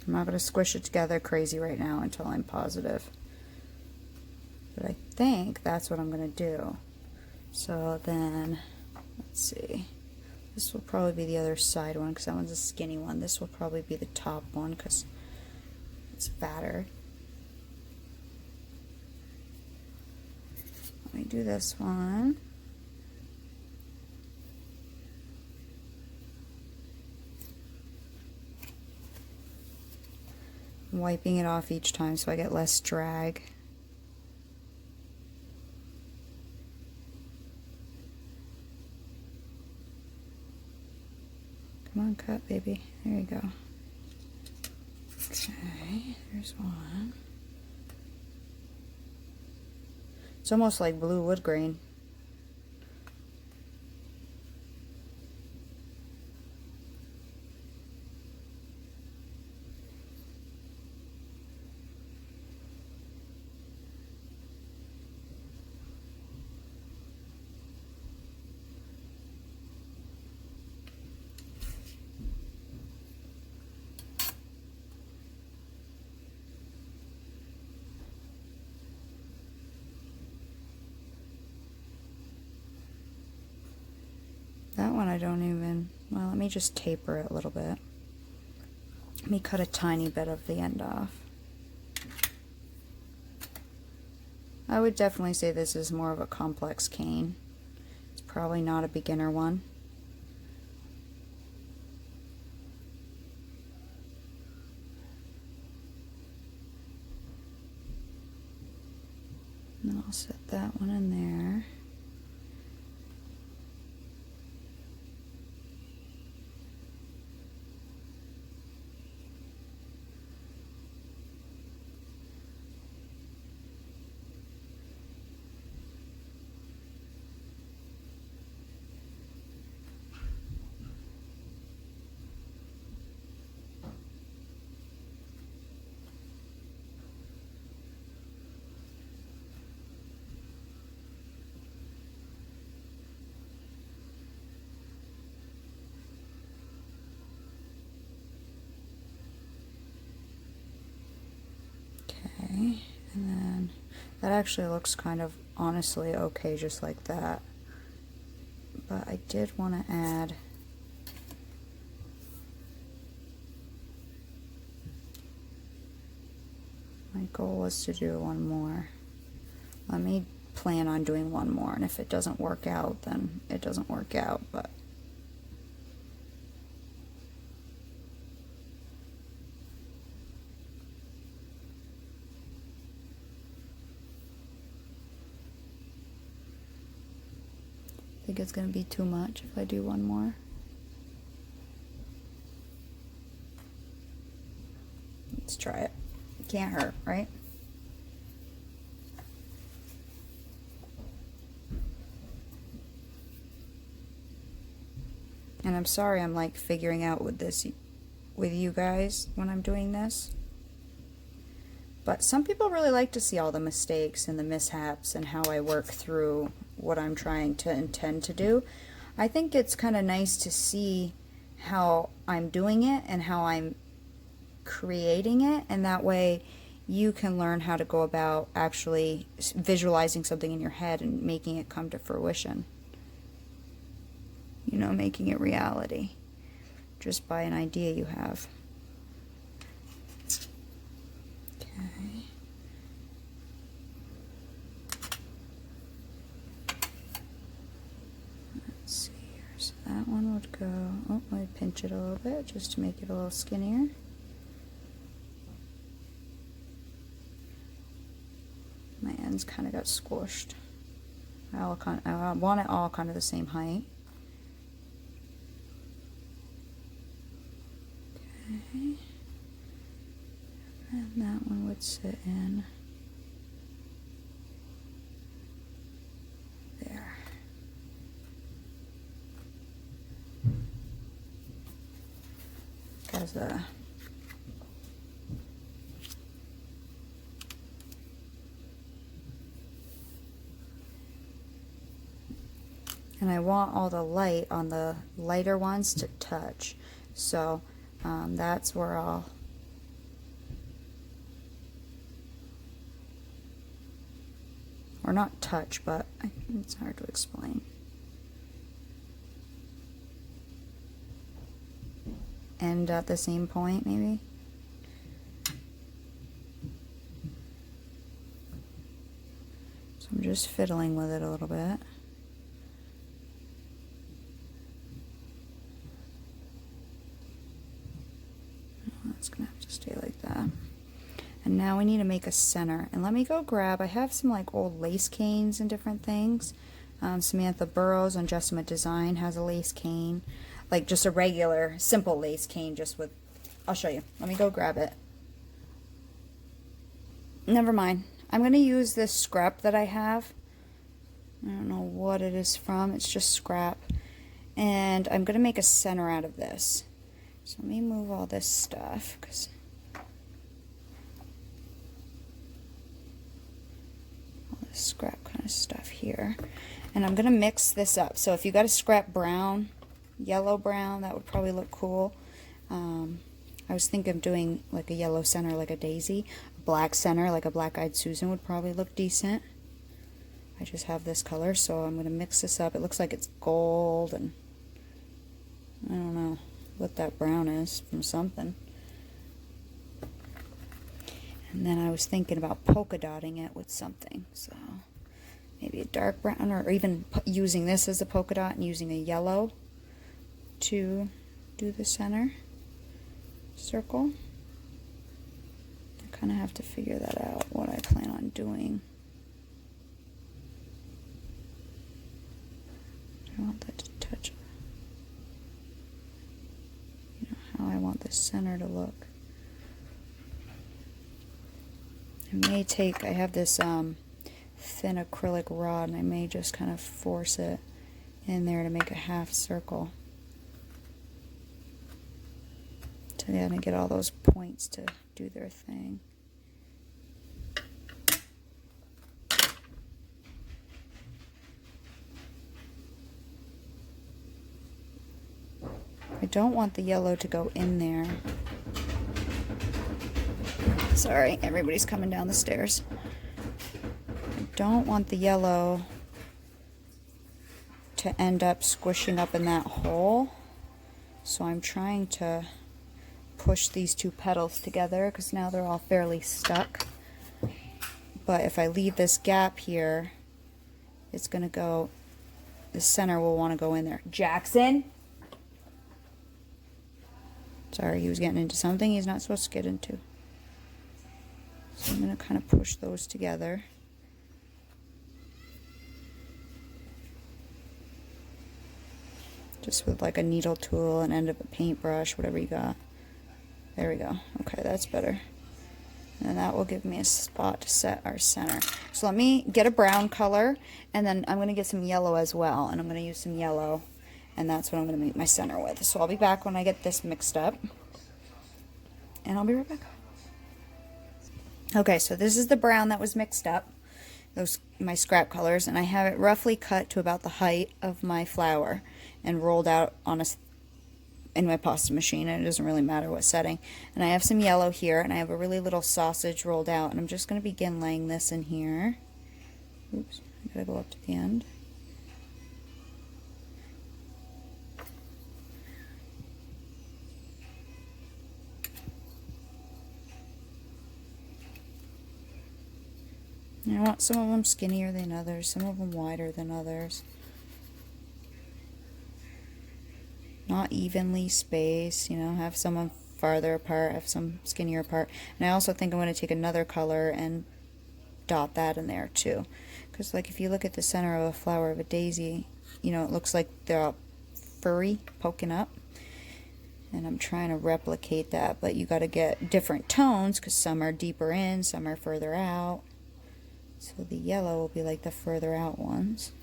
[SPEAKER 1] I'm not going to squish it together crazy right now until I'm positive. But I think that's what I'm going to do. So then, let's see. This will probably be the other side one because that one's a skinny one. This will probably be the top one because it's fatter. Let me do this one. I'm wiping it off each time so I get less drag. Come on, cut, baby. There you go. Okay, there's one. It's almost like blue wood grain. That one I don't even, well, let me just taper it a little bit. Let me cut a tiny bit of the end off. I would definitely say this is more of a complex cane. It's probably not a beginner one. And then I'll set that one in there. And then that actually looks kind of honestly okay just like that. But I did want to add my goal was to do one more. Let me plan on doing one more, and if it doesn't work out, then it doesn't work out, but I think it's going to be too much if I do one more. Let's try it. Can't hurt, right? And I'm sorry I'm like figuring out with this with you guys when I'm doing this. But some people really like to see all the mistakes and the mishaps and how I work through what I'm trying to intend to do. I think it's kind of nice to see how I'm doing it and how I'm creating it, and that way you can learn how to go about actually visualizing something in your head and making it come to fruition. You know, making it reality just by an idea you have. Okay. Let's see here. So that one would go, oh, let me pinch it a little bit just to make it a little skinnier. My ends kind of got squished. I want it all kind of the same height. Okay. And that one would sit in there. Because and I want all the light on the lighter ones to touch. So that's where I'll or not touch, but it's hard to explain. End at the same point, maybe. So I'm just fiddling with it a little bit. It's gonna have to stay like that. And now we need to make a center. And let me go grab, I have some like old lace canes and different things. Samantha Burroughs on Jessima Design has a lace cane. Like just a regular, simple lace cane just with, I'll show you. Let me go grab it. Never mind. I'm going to use this scrap that I have. I don't know what it is from. It's just scrap. And I'm going to make a center out of this. So let me move all this stuff, because all this scrap kind of stuff here. And I'm going to mix this up. So if you got a scrap brown, yellow brown, that would probably look cool. I was thinking of doing like a yellow center like a daisy. A black center like a Black-Eyed Susan would probably look decent. I just have this color, so I'm going to mix this up. It looks like it's gold, and I don't know what that brown is from something. And then I was thinking about polka dotting it with something, so maybe a dark brown, or even using this as a polka dot and using a yellow to do the center circle. I kind of have to figure that out, what I plan on doing. I want that to touch, you know, how I want the center to look. I may take, I have this thin acrylic rod, and I may just kind of force it in there to make a half circle. To kind of get all those points to do their thing. I don't want the yellow to go in there. Sorry, everybody's coming down the stairs. I don't want the yellow to end up squishing up in that hole. So I'm trying to push these two petals together because now they're all fairly stuck. But if I leave this gap here, it's going to go, the center will want to go in there. Jackson! Sorry, he was getting into something he's not supposed to get into. So I'm going to kind of push those together. Just with like a needle tool and end of a paintbrush, whatever you got. There we go. Okay, that's better. And that will give me a spot to set our center. So let me get a brown color, and then I'm going to get some yellow as well. And I'm going to use some yellow, and that's what I'm going to make my center with. So I'll be back when I get this mixed up. And I'll be right back. Okay, so this is the brown that was mixed up. Those my scrap colors, and I have it roughly cut to about the height of my flower and rolled out on in my pasta machine, and it doesn't really matter what setting. And I have some yellow here, and I have a really little sausage rolled out, and I'm just going to begin laying this in here. Oops, I gotta go up to the end. And I want some of them skinnier than others, some of them wider than others. Not evenly spaced, you know, have some farther apart, have some skinnier apart. And I also think I'm going to take another color and dot that in there too. Because like if you look at the center of a flower of a daisy, you know, it looks like they're all furry, poking up. And I'm trying to replicate that, but you got to get different tones because some are deeper in, some are further out. So the yellow will be like the further out ones.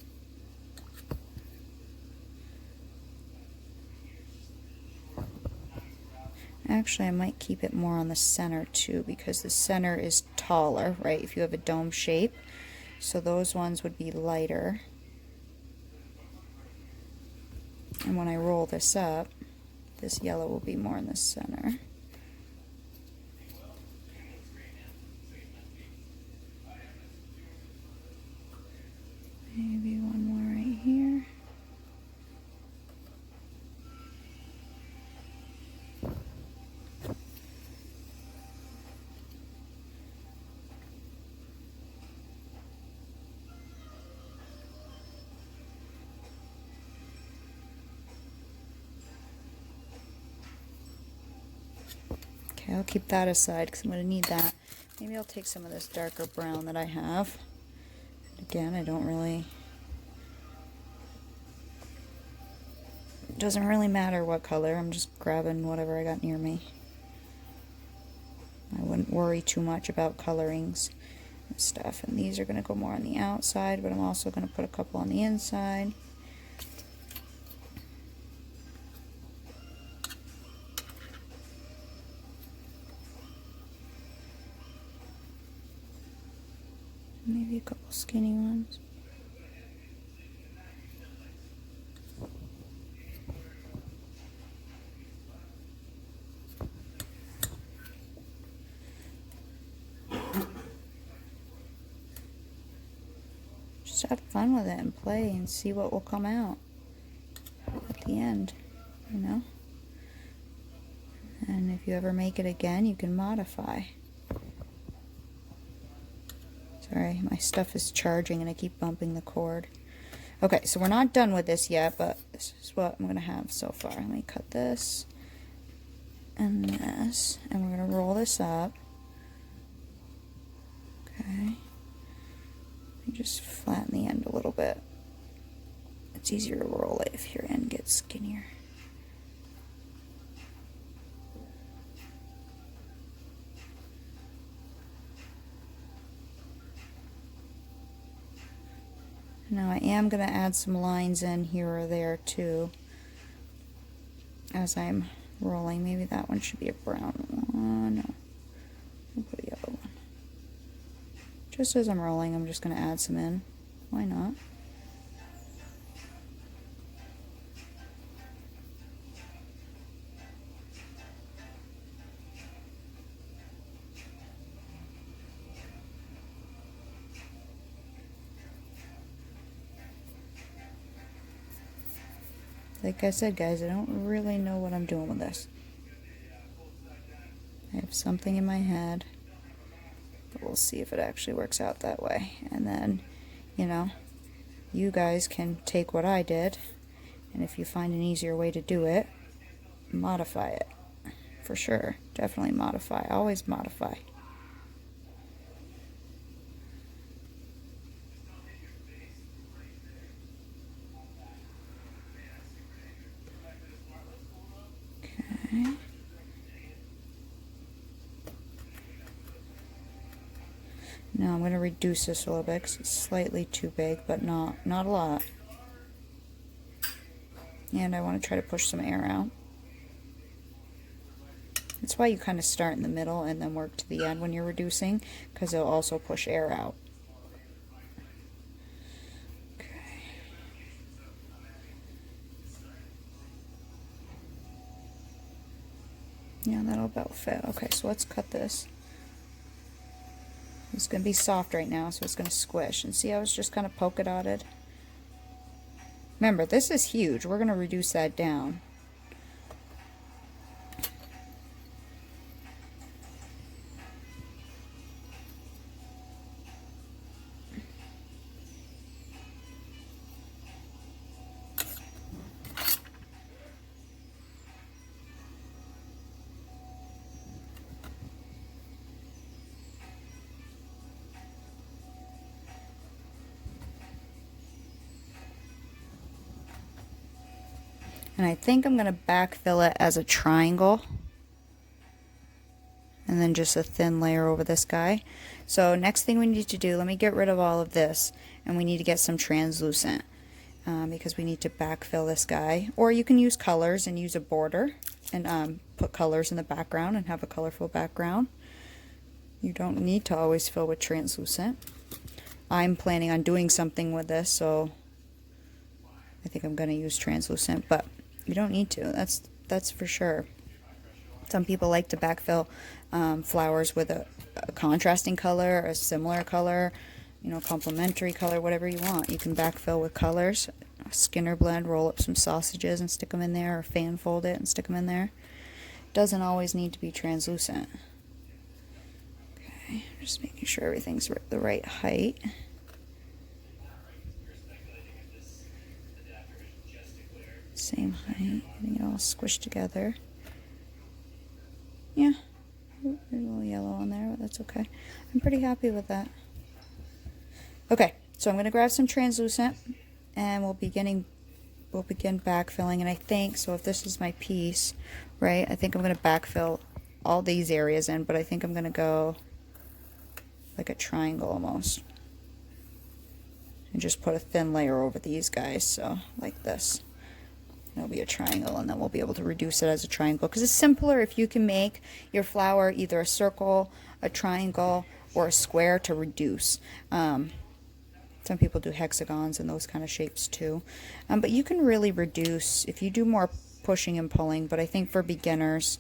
[SPEAKER 1] Actually, I might keep it more on the center too, because the center is taller, right, if you have a dome shape. So those ones would be lighter. And when I roll this up, this yellow will be more in the center. I'll keep that aside because I'm going to need that. Maybe I'll take some of this darker brown that I have. Again, I don't really... It doesn't really matter what color. I'm just grabbing whatever I got near me. I wouldn't worry too much about colorings and stuff. And these are going to go more on the outside, but I'm also going to put a couple on the inside. Maybe a couple skinny ones. Just have fun with it and play and see what will come out at the end, you know? And if you ever make it again, you can modify. Sorry, my stuff is charging and I keep bumping the cord. Okay, so we're not done with this yet, but this is what I'm going to have so far. Let me cut this and this, and we're going to roll this up. Okay. Let me just flatten the end a little bit. It's easier to roll it if your end gets skinnier. Now I am going to add some lines in here or there too as I'm rolling. Maybe that one should be a brown one. No, I'll put a yellow one. Just as I'm rolling, I'm just going to add some in. Why not? Like I said, guys, I don't really know what I'm doing with this. I have something in my head, but we'll see if it actually works out that way. And then, you know, you guys can take what I did, and if you find an easier way to do it, modify it. For sure. Definitely modify. Always modify. Okay. Now I'm going to reduce this a little bit because it's slightly too big, but not a lot. And I want to try to push some air out. That's why you kind of start in the middle and then work to the end when you're reducing, because it'll also push air out. Okay. Yeah, that'll about fit. Okay, so let's cut this. It's going to be soft right now, so it's going to squish. And see how it's just kind of polka dotted? Remember, this is huge. We're going to reduce that down. And I think I'm going to backfill it as a triangle. And then just a thin layer over this guy. So next thing we need to do, let me get rid of all of this. And we need to get some translucent. Because we need to backfill this guy. Or you can use colors and use a border. And put colors in the background and have a colorful background. You don't need to always fill with translucent. I'm planning on doing something with this, so I think I'm going to use translucent. But you don't need to. That's for sure. Some people like to backfill flowers with a contrasting color, a similar color, you know, complementary color, whatever you want. You can backfill with colors. Skinner blend, roll up some sausages and stick them in there, or fan fold it and stick them in there. Doesn't always need to be translucent. Okay, just making sure everything's the right height. Same height, getting it all squished together. Yeah, That's okay. I'm pretty happy with that. Okay, so I'm going to grab some translucent, and we'll begin backfilling. And I think, so if this is my piece, right, I think I'm going to backfill all these areas in, but I think I'm going to go like a triangle almost. And just put a thin layer over these guys, so like this. It'll be a triangle, and then we'll be able to reduce it as a triangle, because it's simpler if you can make your flower either a circle, a triangle, or a square to reduce. Some people do hexagons and those kind of shapes too. But you can really reduce if you do more pushing and pulling, but I think for beginners,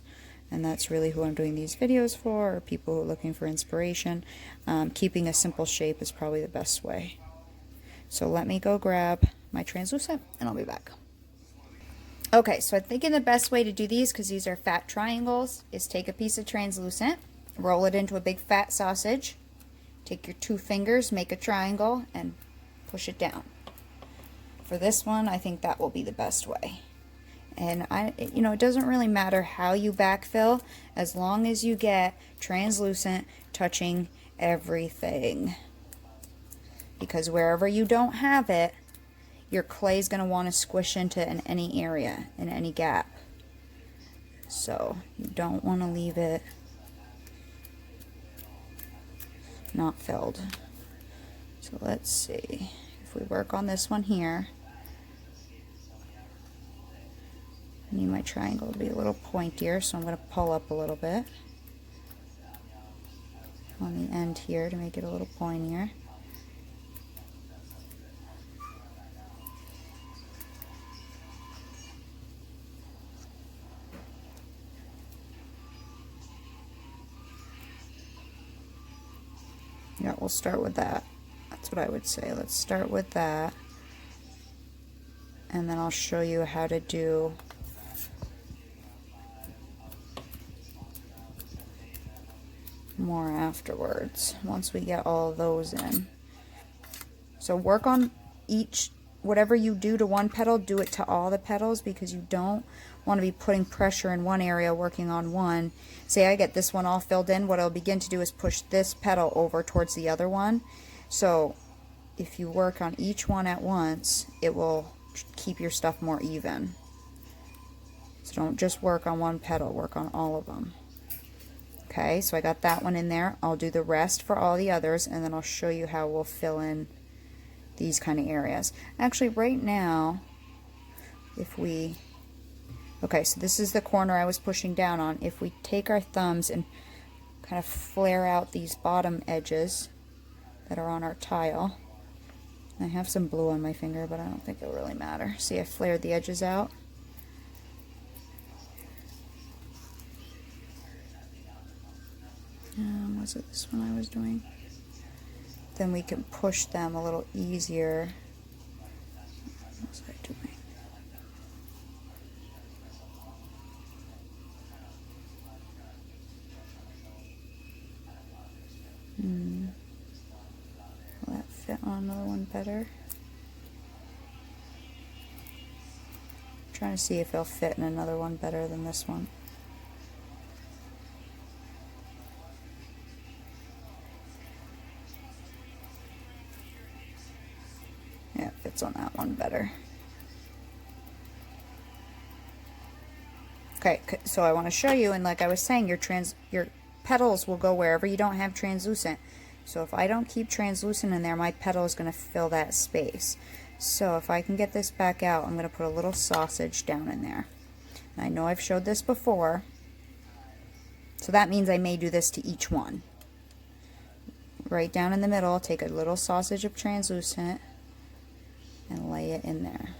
[SPEAKER 1] and that's really who I'm doing these videos for, or people who are looking for inspiration, keeping a simple shape is probably the best way. So let me go grab my translucent and I'll be back. Okay, so I'm thinking the best way to do these, because these are fat triangles, is take a piece of translucent, roll it into a big fat sausage, take your 2 fingers, make a triangle, and push it down. For this one, I think that will be the best way. And it doesn't really matter how you backfill, as long as you get translucent touching everything. Because wherever you don't have it, your clay is going to want to squish into in any area, in any gap. So you don't want to leave it not filled. So let's see if we work on this one here. I need my triangle to be a little pointier, so I'm going to pull up a little bit on the end here to make it a little pointier. Yeah, we'll start with that. That's what I would say. Let's start with that. And then I'll show you how to do more afterwards, once we get all of those in. So work on each, whatever you do to one petal, do it to all the petals, because you don't want to be putting pressure in one area working on one. Say I get this one all filled in, what I'll begin to do is push this petal over towards the other one. So if you work on each one at once, it will keep your stuff more even. So don't just work on one petal, work on all of them. Okay, so I got that one in there. I'll do the rest for all the others, and then I'll show you how we'll fill in these kind of areas. Actually, right now, okay, so this is the corner I was pushing down on. If we take our thumbs and kind of flare out these bottom edges that are on our tile. I have some blue on my finger, but I don't think it'll really matter. See, I flared the edges out. Was it this one I was doing? Then we can push them a little easier. What was I doing? Will that fit on another one better? I'm trying to see if it'll fit in another one better than this one. Yeah, it fits on that one better. Okay, so I want to show you, and like I was saying, your petals will go wherever you don't have translucent. So if I don't keep translucent in there, my petal is going to fill that space. So if I can get this back out, I'm going to put a little sausage down in there. And I know I've showed this before, so that means I may do this to each one. Right down in the middle, take a little sausage of translucent and lay it in there.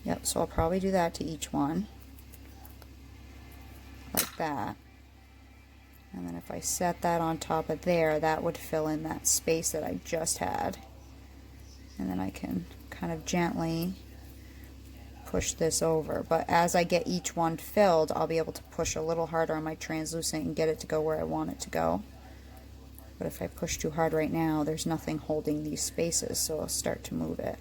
[SPEAKER 1] Yep, so I'll probably do that to each one, like that. And then if I set that on top of there, that would fill in that space that I just had. And then I can kind of gently push this over. But as I get each one filled, I'll be able to push a little harder on my translucent and get it to go where I want it to go. But if I push too hard right now, there's nothing holding these spaces, so I'll start to move it.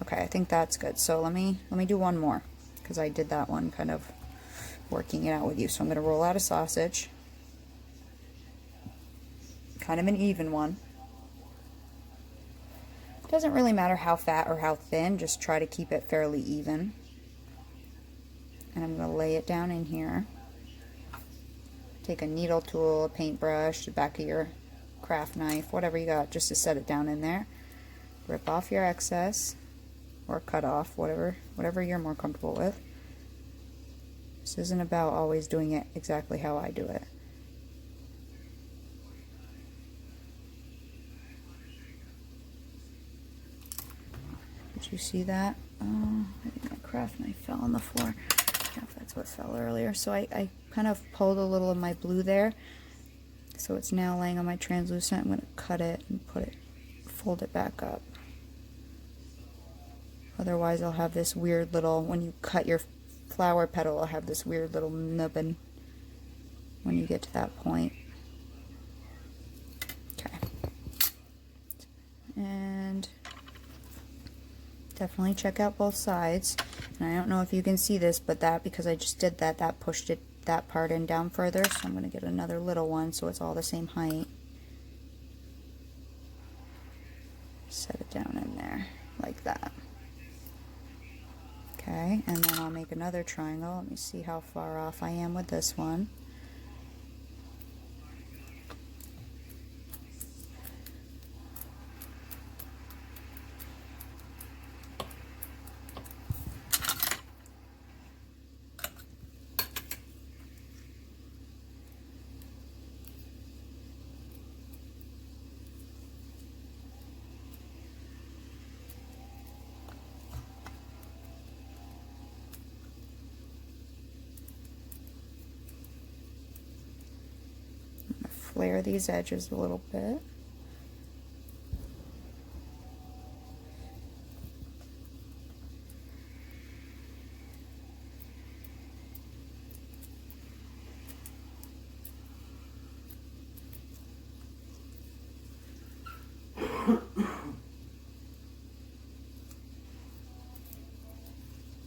[SPEAKER 1] Okay, I think that's good. So let me do one more, because I did that one kind of working it out with you. So I'm going to roll out a sausage, kind of an even one. Doesn't really matter how fat or how thin, just try to keep it fairly even. And I'm going to lay it down in here. Take a needle tool, a paintbrush, the back of your craft knife, whatever you got, just to set it down in there. Rip off your excess, or cut off, whatever you're more comfortable with. This isn't about always doing it exactly how I do it. Did you see that? I think my craft knife fell on the floor. I don't know if that's what fell earlier. So I kind of pulled a little of my blue there. So it's now laying on my translucent. I'm going to cut it and fold it back up. Otherwise I'll have this weird little, when you cut your flower petal, I'll have this weird little nubbin when you get to that point. Okay. And definitely check out both sides. And I don't know if you can see this, but because I just did that, that pushed that part in down further. So I'm going to get another little one so it's all the same height. Set it down in there like that. Okay, and then I'll make another triangle. Let me see how far off I am with this one. Flare these edges a little bit.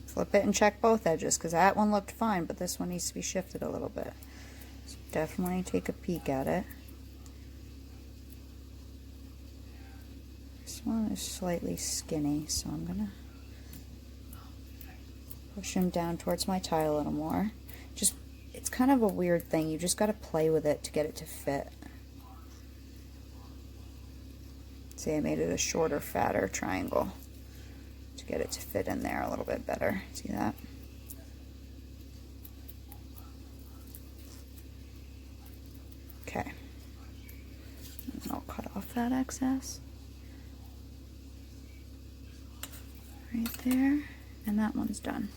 [SPEAKER 1] Flip it and check both edges, because that one looked fine, but this one needs to be shifted a little bit. So definitely take a peek at it. This one is slightly skinny, so I'm gonna push him down towards my tile a little more. It's kind of a weird thing. You just gotta play with it to get it to fit. See, I made it a shorter, fatter triangle to get it to fit in there a little bit better. See that? Okay. And I'll cut off that excess. Right there. And that one's done.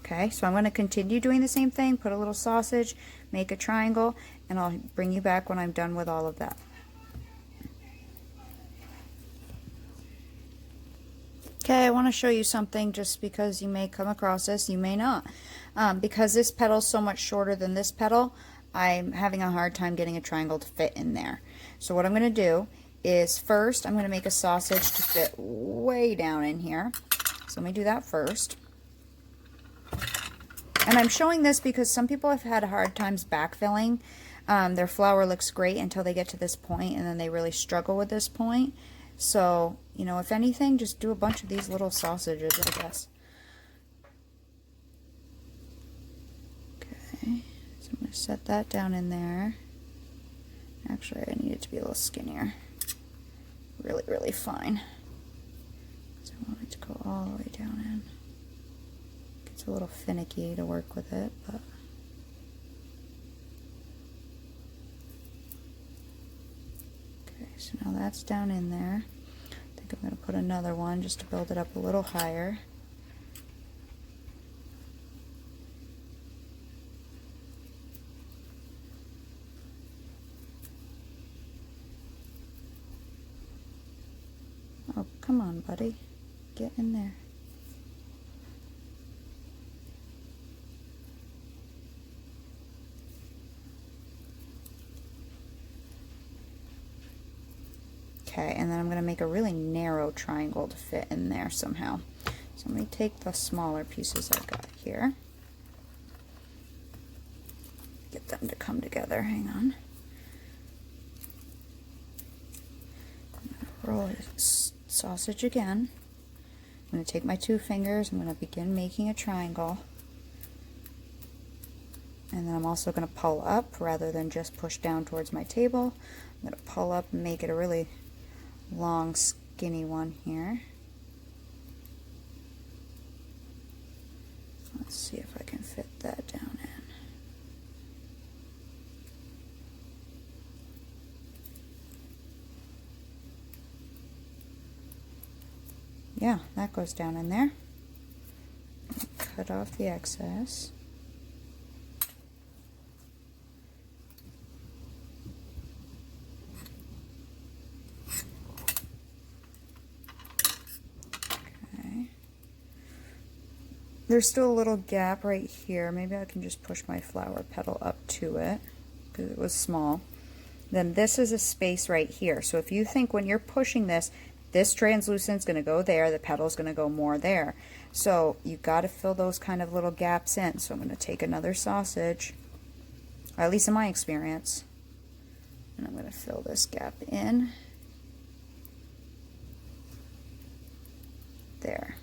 [SPEAKER 1] Okay, so I'm going to continue doing the same thing. Put a little sausage, make a triangle, and I'll bring you back when I'm done with all of that. Okay, I want to show you something, just because you may come across this, you may not. Because this petal is so much shorter than this petal, I'm having a hard time getting a triangle to fit in there. So what I'm going to do is, first I'm going to make a sausage to fit way down in here. So let me do that first. And I'm showing this because some people have had hard times backfilling. Their flower looks great until they get to this point, and then they really struggle with this point. So, you know, if anything, just do a bunch of these little sausages, I guess. Okay, so I'm going to set that down in there. Actually, I need it to be a little skinnier. Really, really fine. So I want it to go all the way down in. It's a little finicky to work with it, but okay, so now that's down in there. I think I'm going to put another one just to build it up a little higher. Oh, come on, buddy. Get in there. Okay, and then I'm going to make a really narrow triangle to fit in there somehow. So I'm going to take the smaller pieces I've got here. Get them to come together. Hang on. I'm going to roll a sausage again. I'm going to take my 2 fingers. I'm going to begin making a triangle. And then I'm also going to pull up rather than just push down towards my table. I'm going to pull up and make it a really long, skinny one here. Let's see if I can fit that down in. Yeah, that goes down in there. Cut off the excess. There's still a little gap right here. Maybe I can just push my flower petal up to it because it was small. Then this is a space right here. So if you think when you're pushing this, this translucent is going to go there, the petal is going to go more there. So you've got to fill those kind of little gaps in. So I'm going to take another sausage, or at least in my experience, and I'm going to fill this gap in. There.